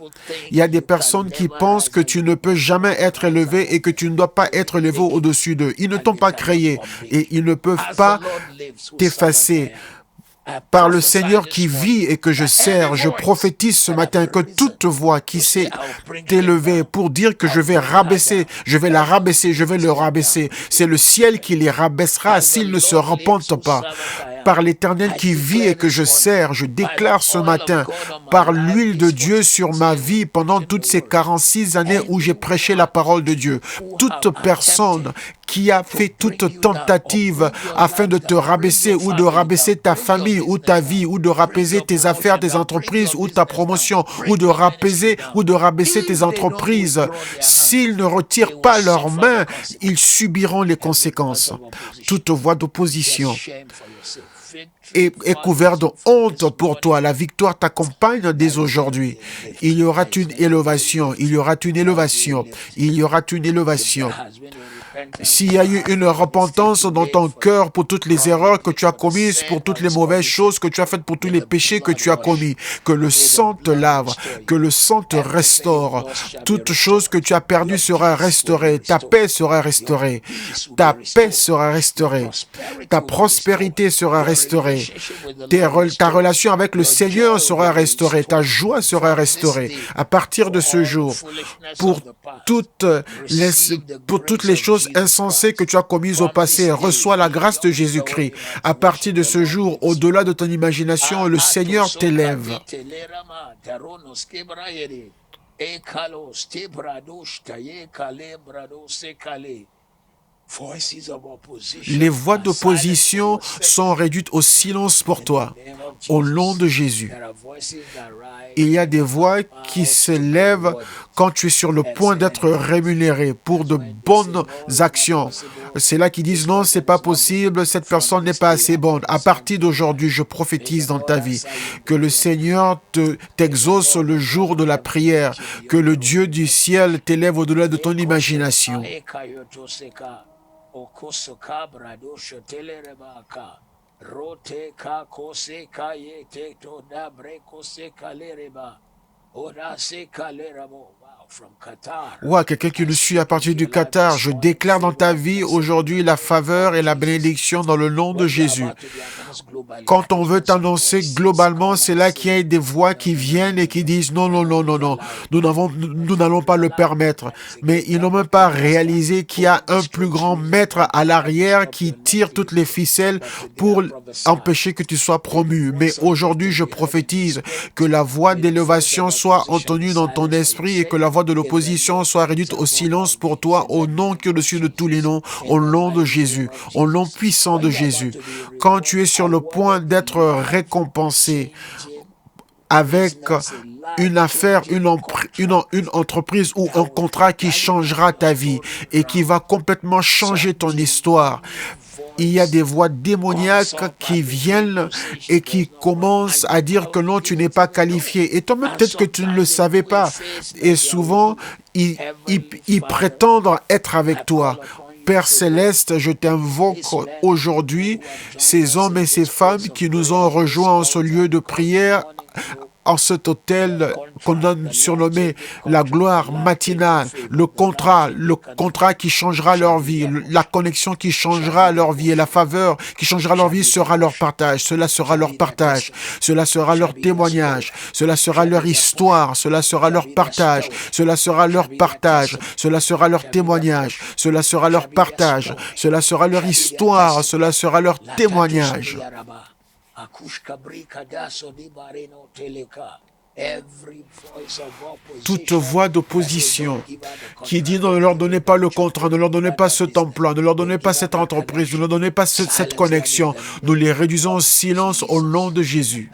Il y a des personnes qui pensent que tu ne peux jamais être élevé et que tu ne dois pas être élevé au-dessus d'eux. Ils ne t'ont pas créé et ils ne peuvent pas t'effacer. Par le Seigneur qui vit et que je sers, je prophétise ce matin que toute voix qui s'est élevée pour dire que je vais rabaisser, je vais la rabaisser, je vais le rabaisser, c'est le ciel qui les rabaissera s'ils ne se repentent pas. Par l'Éternel qui vit et que je sers, je déclare ce matin, par l'huile de Dieu sur ma vie pendant toutes ces 46 années où j'ai prêché la parole de Dieu, toute personne qui a fait toute tentative afin de te rabaisser ou de rabaisser ta famille ou ta vie ou de rabaisser tes affaires, tes entreprises ou ta promotion ou de rabaisser tes entreprises, s'ils ne retirent pas leurs mains, ils subiront les conséquences. Toute voie d'opposition est couvert de honte pour toi. La victoire t'accompagne dès aujourd'hui. Il y aura une élévation, il y aura une élévation, il y aura une élévation. S'il y a eu une repentance dans ton cœur pour toutes les erreurs que tu as commises, pour toutes les mauvaises choses que tu as faites, pour tous les péchés que tu as commis, que le sang te lave, que le sang te restaure. Toute chose que tu as perdue sera restaurée. Ta paix sera restaurée. Ta paix sera restaurée. Ta prospérité sera restaurée. Ta relation avec le Seigneur sera restaurée. Ta joie sera restaurée. À partir de ce jour, pour toutes les choses insensées que tu as commises au passé, reçois la grâce de Jésus-Christ. À partir de ce jour, au-delà de ton imagination, le Seigneur t'élève. Les voix d'opposition sont réduites au silence pour toi, au nom de Jésus. Il y a des voix qui s'élèvent quand tu es sur le point d'être rémunéré pour de bonnes actions. C'est là qui disent non, c'est pas possible, cette personne n'est pas assez bonne. À partir d'aujourd'hui, je prophétise dans ta vie que le Seigneur t'exauce le jour de la prière, que le Dieu du ciel t'élève au-delà de ton imagination. Ou à quelqu'un qui nous suit à partir du Qatar, je déclare dans ta vie aujourd'hui la faveur et la bénédiction dans le nom de Jésus. Quand on veut t'annoncer globalement, c'est là qu'il y a des voix qui viennent et qui disent non, non, non, non, non, nous n'allons pas le permettre. Mais ils n'ont même pas réalisé qu'il y a un plus grand maître à l'arrière qui tire toutes les ficelles pour empêcher que tu sois promu. Mais aujourd'hui, je prophétise que la voix d'élévation soit entendue dans ton esprit et que la voix de l'opposition soit réduite au silence pour toi, au nom qui est au-dessus de tous les noms, au nom de Jésus, au nom puissant de Jésus. Quand tu es sur le point d'être récompensé avec une affaire, une entreprise ou un contrat qui changera ta vie et qui va complètement changer ton histoire, il y a des voix démoniaques qui viennent et qui commencent à dire que non, tu n'es pas qualifié. Et toi-même, peut-être que tu ne le savais pas. Et souvent, ils prétendent être avec toi. Père Céleste, je t'invoque aujourd'hui ces hommes et ces femmes qui nous ont rejoints en ce lieu de prière, en cet hôtel qu'on a surnommé la gloire matinale, le contrat qui changera leur vie, la connexion qui changera leur vie et la faveur qui changera leur vie sera leur partage. Cela sera leur partage, cela sera leur témoignage, cela sera leur histoire, cela sera leur partage, cela sera leur partage, cela sera leur témoignage, cela sera leur partage, cela sera leur histoire, cela sera leur témoignage. Toute voix d'opposition qui dit non, ne leur donnez pas le contrat, ne leur donnez pas cet emploi, ne leur donnez pas cette entreprise, ne leur donnez pas cette connexion, nous les réduisons au silence au nom de Jésus.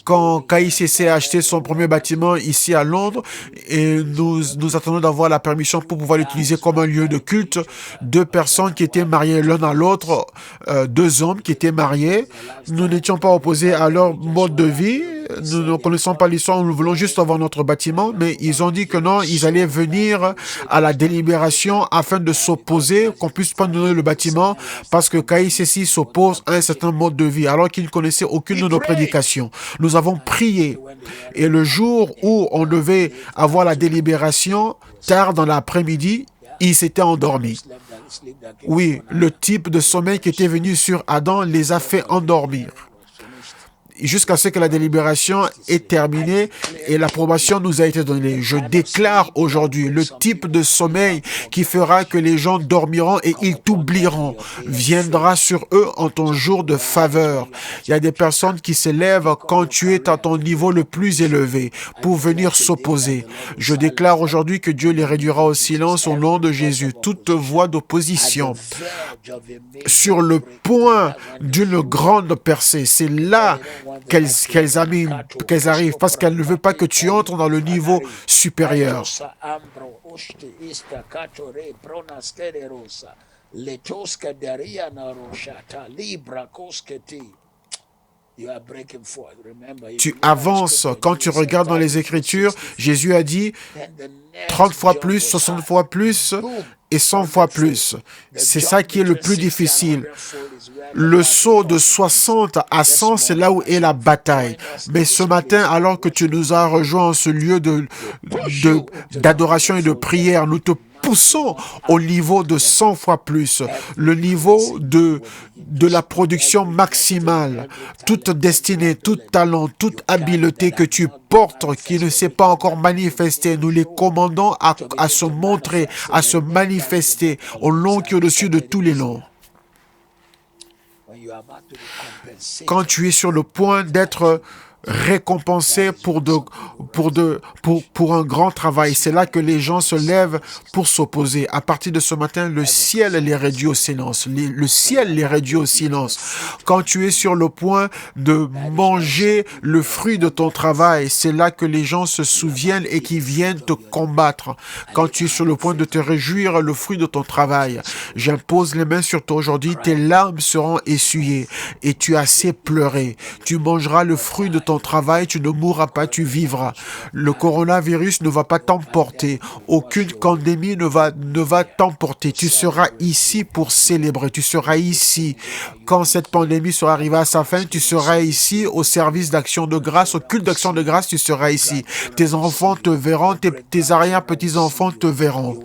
Quand KICC a acheté son premier bâtiment ici à Londres, et nous attendons d'avoir la permission pour pouvoir l'utiliser comme un lieu de culte, 2 personnes qui étaient mariées l'un à l'autre, 2 hommes qui étaient mariés, nous n'étions pas opposés à leur mode de vie, nous ne connaissons pas l'histoire, nous voulons juste avoir notre bâtiment, mais ils ont dit que non, ils allaient venir à la délibération afin de s'opposer, qu'on puisse pas nous donner le bâtiment, parce que KICC s'oppose à un certain mode de vie, alors qu'ils ne connaissaient aucune de nos prédications. Nous avons prié, et le jour où on devait avoir la délibération, tard dans l'après-midi, ils s'étaient endormis. Oui, le type de sommeil qui était venu sur Adam les a fait endormir. Jusqu'à ce que la délibération est terminée et l'approbation nous a été donnée. Je déclare aujourd'hui le type de sommeil qui fera que les gens dormiront et ils t'oublieront viendra sur eux en ton jour de faveur. Il y a des personnes qui s'élèvent quand tu es à ton niveau le plus élevé pour venir s'opposer. Je déclare aujourd'hui que Dieu les réduira au silence au nom de Jésus. Toute voix d'opposition sur le point d'une grande percée, c'est là qu'elles arrivent, parce qu'elles ne veulent pas que tu entres dans le niveau supérieur. Tu avances. Quand tu regardes dans les Écritures, Jésus a dit 30 fois plus, 60 fois plus et 100 fois plus. C'est ça qui est le plus difficile. Le saut de 60 à 100, c'est là où est la bataille. Mais ce matin, alors que tu nous as rejoints en ce lieu d'adoration et de prière, nous te poussons au niveau de 100 fois plus, le niveau de la production maximale, toute destinée, tout talent, toute habileté que tu portes, qui ne s'est pas encore manifesté, nous les commandons à se montrer, à se manifester au long qui est au-dessus de tous les noms. Quand tu es sur le point d'être récompensé pour un grand travail. C'est là que les gens se lèvent pour s'opposer. À partir de ce matin, le ciel les réduit au silence. Le ciel les réduit au silence. Quand tu es sur le point de manger le fruit de ton travail, c'est là que les gens se souviennent et qui viennent te combattre. Quand tu es sur le point de te réjouir le fruit de ton travail, j'impose les mains sur toi aujourd'hui, tes larmes seront essuyées et tu as assez pleuré. Tu mangeras le fruit de ton travail, tu ne mourras pas, tu vivras. Le coronavirus ne va pas t'emporter. Aucune pandémie ne va t'emporter. Tu seras ici pour célébrer. Tu seras ici. Quand cette pandémie sera arrivée à sa fin, tu seras ici au service d'action de grâce, au culte d'action de grâce, tu seras ici. Tes enfants te verront, tes arrière-petits-enfants te verront.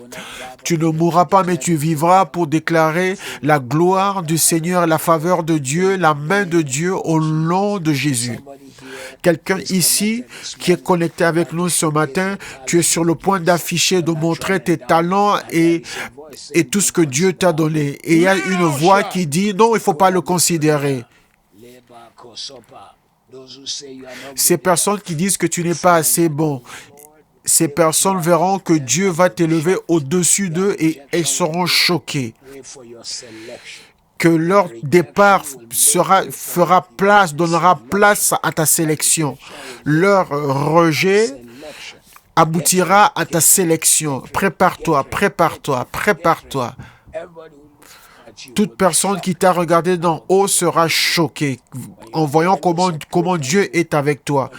Tu ne mourras pas, mais tu vivras pour déclarer la gloire du Seigneur, la faveur de Dieu, la main de Dieu au long de Jésus. Quelqu'un ici qui est connecté avec nous ce matin, tu es sur le point d'afficher, de montrer tes talents et tout ce que Dieu t'a donné. Et il y a une voix qui dit, non, il ne faut pas le considérer. Ces personnes qui disent que tu n'es pas assez bon, ces personnes verront que Dieu va t'élever au-dessus d'eux et elles seront choquées. Que leur départ donnera place à ta sélection. Leur rejet aboutira à ta sélection. Prépare-toi, prépare-toi, prépare-toi. Toute personne qui t'a regardé d'en haut sera choquée en voyant comment Dieu est avec toi.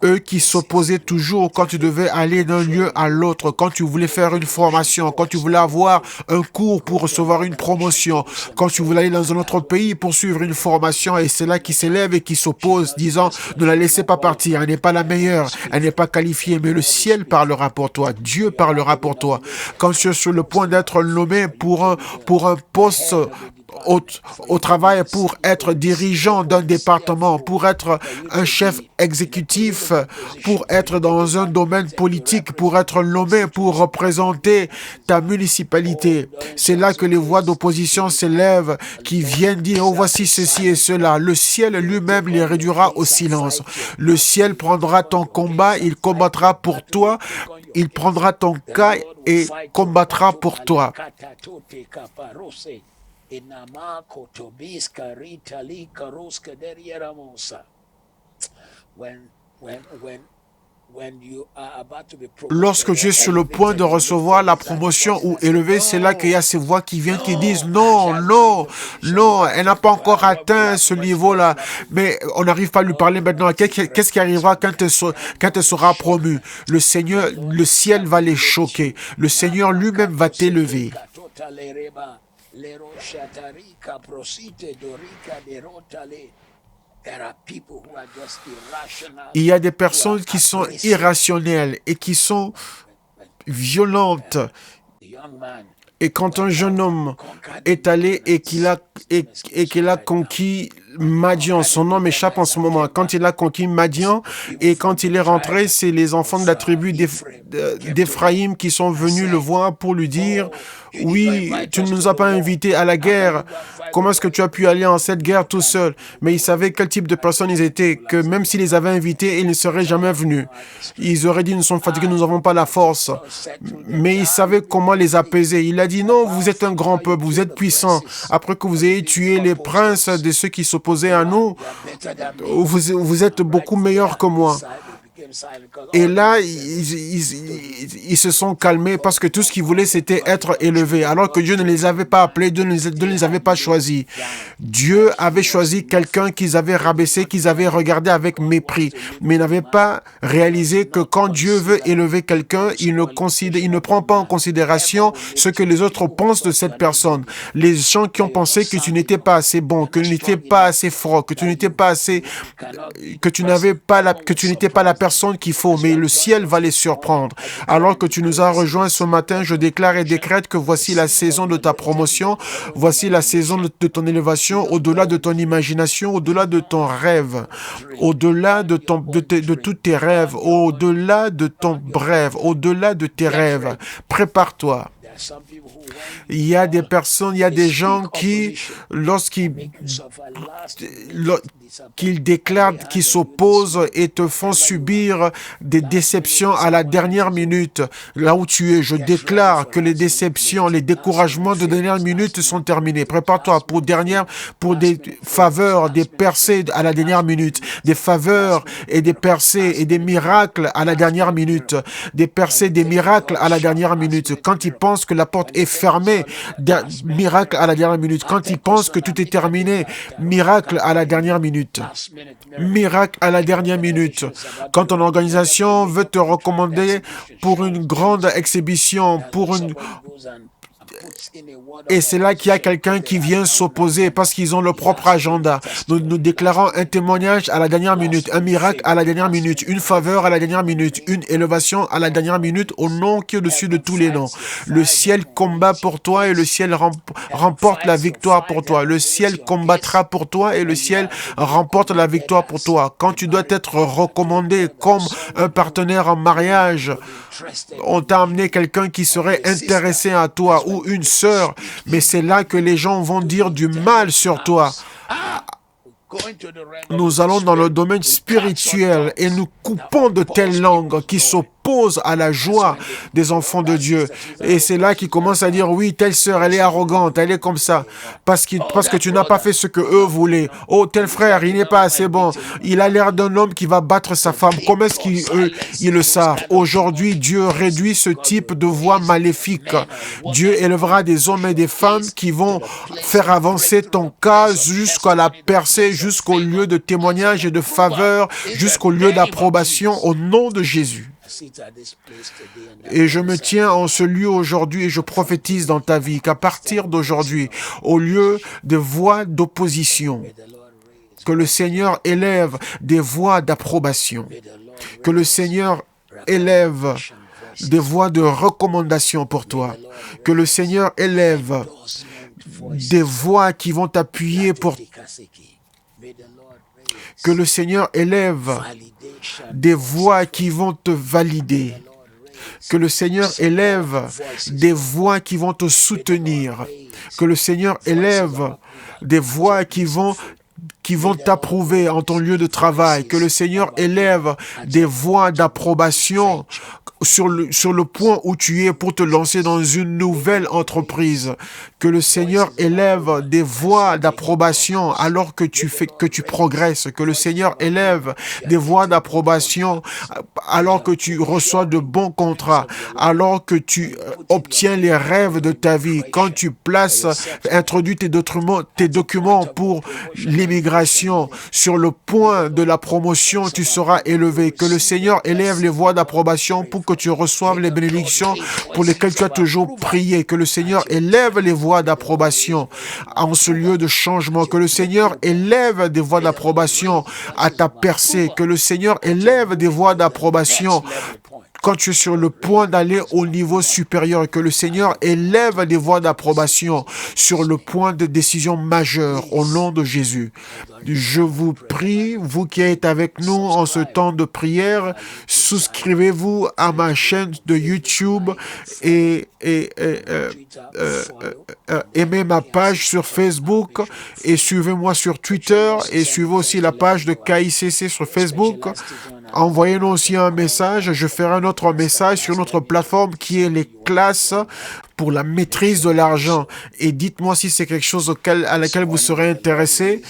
Eux qui s'opposaient toujours quand tu devais aller d'un lieu à l'autre, quand tu voulais faire une formation, quand tu voulais avoir un cours pour recevoir une promotion, quand tu voulais aller dans un autre pays pour suivre une formation, et c'est là qui s'élèvent et qui s'opposent, disant ne la laissez pas partir, elle n'est pas la meilleure, elle n'est pas qualifiée, mais le ciel parlera pour toi, Dieu parlera pour toi. Quand tu es sur le point d'être nommé pour un poste au travail, pour être dirigeant d'un département, pour être un chef exécutif, pour être dans un domaine politique, pour être nommé, pour représenter ta municipalité. C'est là que les voix d'opposition s'élèvent, qui viennent dire, oh voici ceci et cela. Le ciel lui-même les réduira au silence. Le ciel prendra ton combat, il combattra pour toi, il prendra ton cas et combattra pour toi. Inamako tobiska rita lika ruska derieramosa. When you are about to be Lorsque promoted tu or es sur le point elevated de or recevoir lifted, la is that the promotion voice ou that say, élevé, c'est là qu'il y a no, ces voix qui viennent qui disent no, non, she has not non, reached the position. non, What elle n'a pas encore atteint will ce happen when she gets niveau-là. to that position? Mais on n'arrive pas à lui parler maintenant. Qu'est-ce qui arrivera quand elle sera promue? Le Seigneur, le ciel va les choquer. Le Seigneur lui-même va t'élever. Il y a des personnes qui sont irrationnelles et qui sont violentes. Et quand un jeune homme est allé et qu'il a conquis Madian, son nom m'échappe en ce moment, quand il a conquis Madian et quand il est rentré, c'est les enfants de la tribu d'Éphraïm qui sont venus le voir pour lui dire « Oui, tu ne nous as pas invités à la guerre. Comment est-ce que tu as pu aller en cette guerre tout seul ?» Mais ils savaient quel type de personnes ils étaient, que même s'ils les avaient invités, ils ne seraient jamais venus. Ils auraient dit « Nous sommes fatigués, nous n'avons pas la force. » Mais ils savaient comment les apaiser. Il a dit « Non, vous êtes un grand peuple, vous êtes puissant. Après que vous ayez tué les princes de ceux qui s'opposaient à nous, vous êtes beaucoup meilleurs que moi. » Et là, ils se sont calmés parce que tout ce qu'ils voulaient, c'était être élevés. Alors que Dieu ne les avait pas appelés, Dieu ne les avait pas choisis. Dieu avait choisi quelqu'un qu'ils avaient rabaissé, qu'ils avaient regardé avec mépris. Mais ils n'avaient pas réalisé que quand Dieu veut élever quelqu'un, il ne prend pas en considération ce que les autres pensent de cette personne. Les gens qui ont pensé que tu n'étais pas assez bon, que tu n'étais pas assez fort, que tu n'étais pas assez, que tu n'étais pas la personne qu'il faut, mais le ciel va les surprendre. Alors que tu nous as rejoints ce matin, je déclare et décrète que voici la saison de ta promotion, voici la saison de ton élévation, au-delà de ton imagination, au-delà de ton rêve, au-delà de tous tes rêves, au-delà de ton rêve, au-delà de tes rêves. Prépare-toi. Il y a des personnes, il y a des gens qui, lorsqu'ils déclarent, qui s'opposent et te font subir des déceptions à la dernière minute, là où tu es, je déclare que les déceptions, les découragements de dernière minute sont terminés. Prépare-toi pour des faveurs, des percées à la dernière minute, des faveurs et des percées et des miracles à la dernière minute, des percées, des miracles à la dernière minute. Quand ils pensent que la porte est fermée, miracle à la dernière minute. Quand ils pensent que tout est terminé, miracle à la dernière minute. Miracle à la dernière minute. Quand ton organisation veut te recommander pour une grande exhibition, et c'est là qu'il y a quelqu'un qui vient s'opposer parce qu'ils ont leur propre agenda. Nous déclarons un témoignage à la dernière minute, un miracle à la dernière minute, une faveur à la dernière minute, une élévation à la dernière minute au nom qui est au-dessus de tous les noms. Le ciel combat pour toi et le ciel remporte la victoire pour toi. Le ciel combattra pour toi et le ciel remporte la victoire pour toi. Quand tu dois être recommandé comme un partenaire en mariage, on t'a amené quelqu'un qui serait intéressé à toi ou une sœur, mais c'est là que les gens vont dire du mal sur toi. Nous allons dans le domaine spirituel et nous coupons de telles langues qui s'opposent à la joie des enfants de Dieu. Et c'est là qu'ils commencent à dire, oui, telle sœur, elle est arrogante, elle est comme ça, parce que tu n'as pas fait ce que eux voulaient. Oh, tel frère, il n'est pas assez bon. Il a l'air d'un homme qui va battre sa femme. Comment est-ce qu'ils le savent? Aujourd'hui, Dieu réduit ce type de voix maléfique. Dieu élèvera des hommes et des femmes qui vont faire avancer ton cas jusqu'à la percée, jusqu'au lieu de témoignage et de faveur, jusqu'au lieu d'approbation au nom de Jésus. Et je me tiens en ce lieu aujourd'hui et je prophétise dans ta vie qu'à partir d'aujourd'hui, au lieu de voix d'opposition, que le Seigneur élève des voix d'approbation, que le Seigneur élève des voix de recommandation pour toi, que le Seigneur élève des voix qui vont t'appuyer pour que le Seigneur élève des voix qui vont te valider. Que le Seigneur élève des voix qui vont te soutenir. Que le Seigneur élève des voix qui vont qui vont t'approuver en ton lieu de travail. Que le Seigneur élève des voix d'approbation sur le point où tu es pour te lancer dans une nouvelle entreprise. Que le Seigneur élève des voix d'approbation alors que tu progresses. Que le Seigneur élève des voix d'approbation alors que tu reçois de bons contrats, alors que tu obtiens les rêves de ta vie. Quand tu introduis tes documents pour l'immigration sur le point de la promotion, tu seras élevé. Que le Seigneur élève les voix d'approbation pour que tu reçoives les bénédictions pour lesquelles tu as toujours prié. Que le Seigneur élève les voix d'approbation en ce lieu de changement. Que le Seigneur élève des voix d'approbation à ta percée. Que le Seigneur élève des voix d'approbation quand tu es sur le point d'aller au niveau supérieur, que le Seigneur élève des voix d'approbation sur le point de décision majeure au nom de Jésus. Je vous prie, vous qui êtes avec nous en ce temps de prière, souscrivez-vous à ma chaîne de YouTube et aimez ma page sur Facebook et suivez-moi sur Twitter et suivez aussi la page de KICC sur Facebook. Envoyez-nous aussi un message. Je ferai un autre message sur notre plateforme qui est les classes pour la maîtrise de l'argent. Et dites-moi si c'est quelque chose à laquelle vous serez intéressé.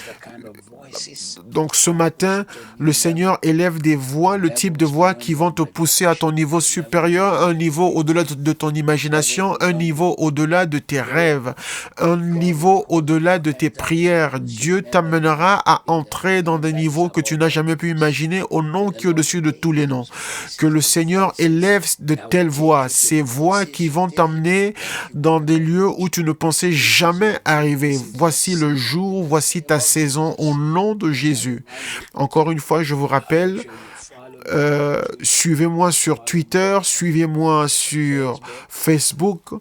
Donc ce matin, le Seigneur élève des voix, le type de voix qui vont te pousser à ton niveau supérieur, un niveau au-delà de ton imagination, un niveau au-delà de tes rêves, un niveau au-delà de tes prières. Dieu t'amènera à entrer dans des niveaux que tu n'as jamais pu imaginer au nom qui est au-dessus de tous les noms. Que le Seigneur élève de telles voix, ces voix qui vont t'amener dans des lieux où tu ne pensais jamais arriver. Voici le jour, voici ta saison au nom de Jésus. Encore une fois, je vous rappelle, suivez-moi sur Twitter, suivez-moi sur Facebook.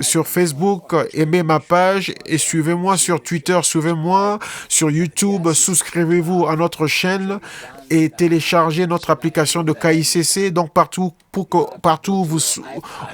Sur Facebook, aimez ma page et suivez-moi sur Twitter, suivez-moi sur YouTube, souscrivez-vous à notre chaîne et téléchargez notre application de KICC. Donc partout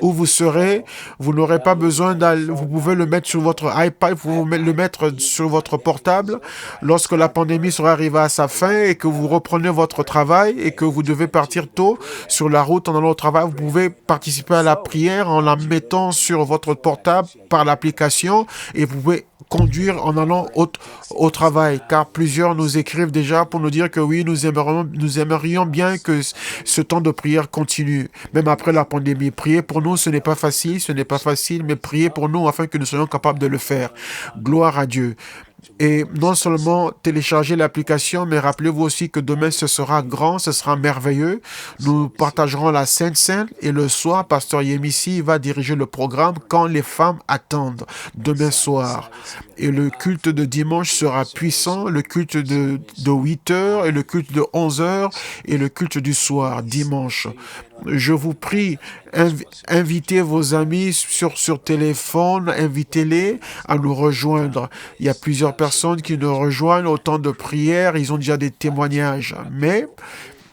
où vous serez, vous n'aurez pas besoin vous pouvez le mettre sur votre iPad, vous pouvez le mettre sur votre portable. Lorsque la pandémie sera arrivée à sa fin et que vous reprenez votre travail et que vous devez partir tôt sur la route en allant au travail, vous pouvez participer à la prière en la mettant sur votre portable par l'application et vous pouvez conduire en allant au travail, car plusieurs nous écrivent déjà pour nous dire que oui, nous aimerions bien que ce temps de prière continue, même après la pandémie. Prier pour nous, ce n'est pas facile, mais prier pour nous afin que nous soyons capables de le faire. Gloire à Dieu. Et non seulement télécharger l'application, mais rappelez-vous aussi que demain ce sera grand, ce sera merveilleux. Nous partagerons la Sainte Seine et le soir, Pasteur Yemissi va diriger le programme Quand les femmes attendent, demain soir. Et le culte de dimanche sera puissant, le culte de 8 heures et le culte de 11 heures et le culte du soir, dimanche. Je vous prie, invitez vos amis sur téléphone, invitez-les à nous rejoindre. Il y a plusieurs personnes qui nous rejoignent au temps de prière, ils ont déjà des témoignages. Mais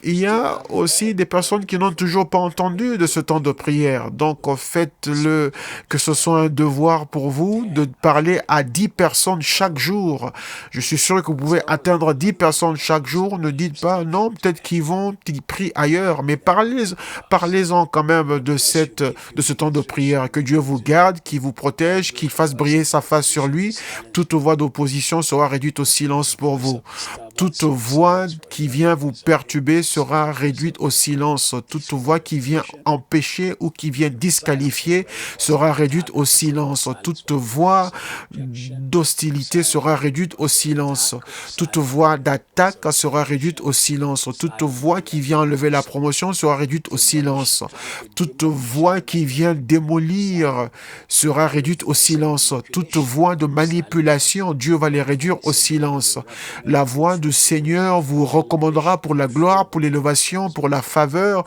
il y a aussi des personnes qui n'ont toujours pas entendu de ce temps de prière. Donc, faites-le, que ce soit un devoir pour vous de parler à 10 personnes chaque jour. Je suis sûr que vous pouvez atteindre 10 personnes chaque jour. Ne dites pas, non, peut-être qu'ils prient ailleurs, mais parlez-en quand même de ce temps de prière. Que Dieu vous garde, qu'il vous protège, qu'il fasse briller sa face sur lui. Toute voix d'opposition sera réduite au silence pour vous. Toute voix qui vient vous perturber sera réduite au silence. Toute voix qui vient empêcher ou qui vient disqualifier sera réduite au silence. Toute voix d'hostilité sera réduite au silence. Toute voix d'attaque sera réduite au silence. Toute voix qui vient enlever la promotion sera réduite au silence. Toute voix qui vient démolir sera réduite au silence. Toute voix de manipulation, Dieu va les réduire au silence. La voix du Seigneur vous recommandera pour la gloire, pour l'élévation, pour la faveur,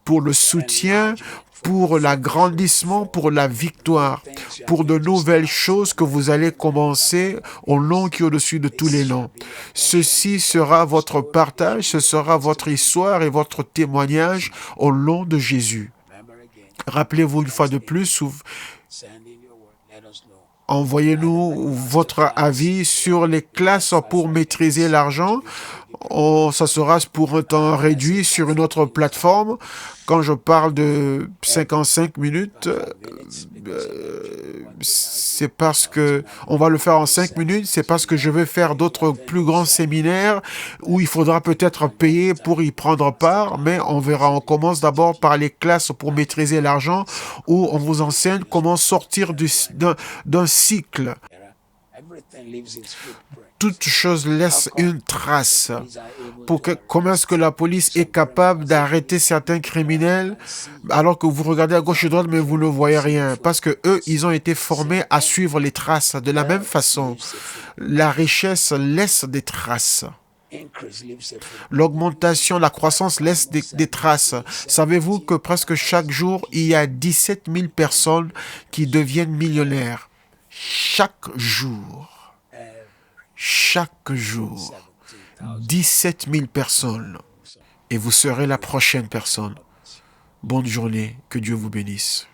pour le soutien, pour l'agrandissement, pour la victoire, pour de nouvelles choses que vous allez commencer au nom qui est au-dessus de tous les noms. Ceci sera votre partage, ce sera votre histoire et votre témoignage au nom de Jésus. Rappelez-vous une fois de plus, Envoyez-nous votre avis sur les classes pour maîtriser l'argent. Ça sera pour un temps réduit sur une autre plateforme. Quand je parle de 55 minutes, c'est parce que on va le faire en 5 minutes, c'est parce que je vais faire d'autres plus grands séminaires où il faudra peut-être payer pour y prendre part, mais on verra. On commence d'abord par les classes pour maîtriser l'argent où on vous enseigne comment sortir d'un cycle. Toute chose laisse une trace. Comment est-ce que la police est capable d'arrêter certains criminels alors que vous regardez à gauche et à droite mais vous ne voyez rien? Parce que eux, ils ont été formés à suivre les traces. De la même façon, la richesse laisse des traces. L'augmentation, la croissance laisse des traces. Savez-vous que presque chaque jour, il y a 17 000 personnes qui deviennent millionnaires? Chaque jour. Chaque jour. 17 000 personnes. Et vous serez la prochaine personne. Bonne journée. Que Dieu vous bénisse.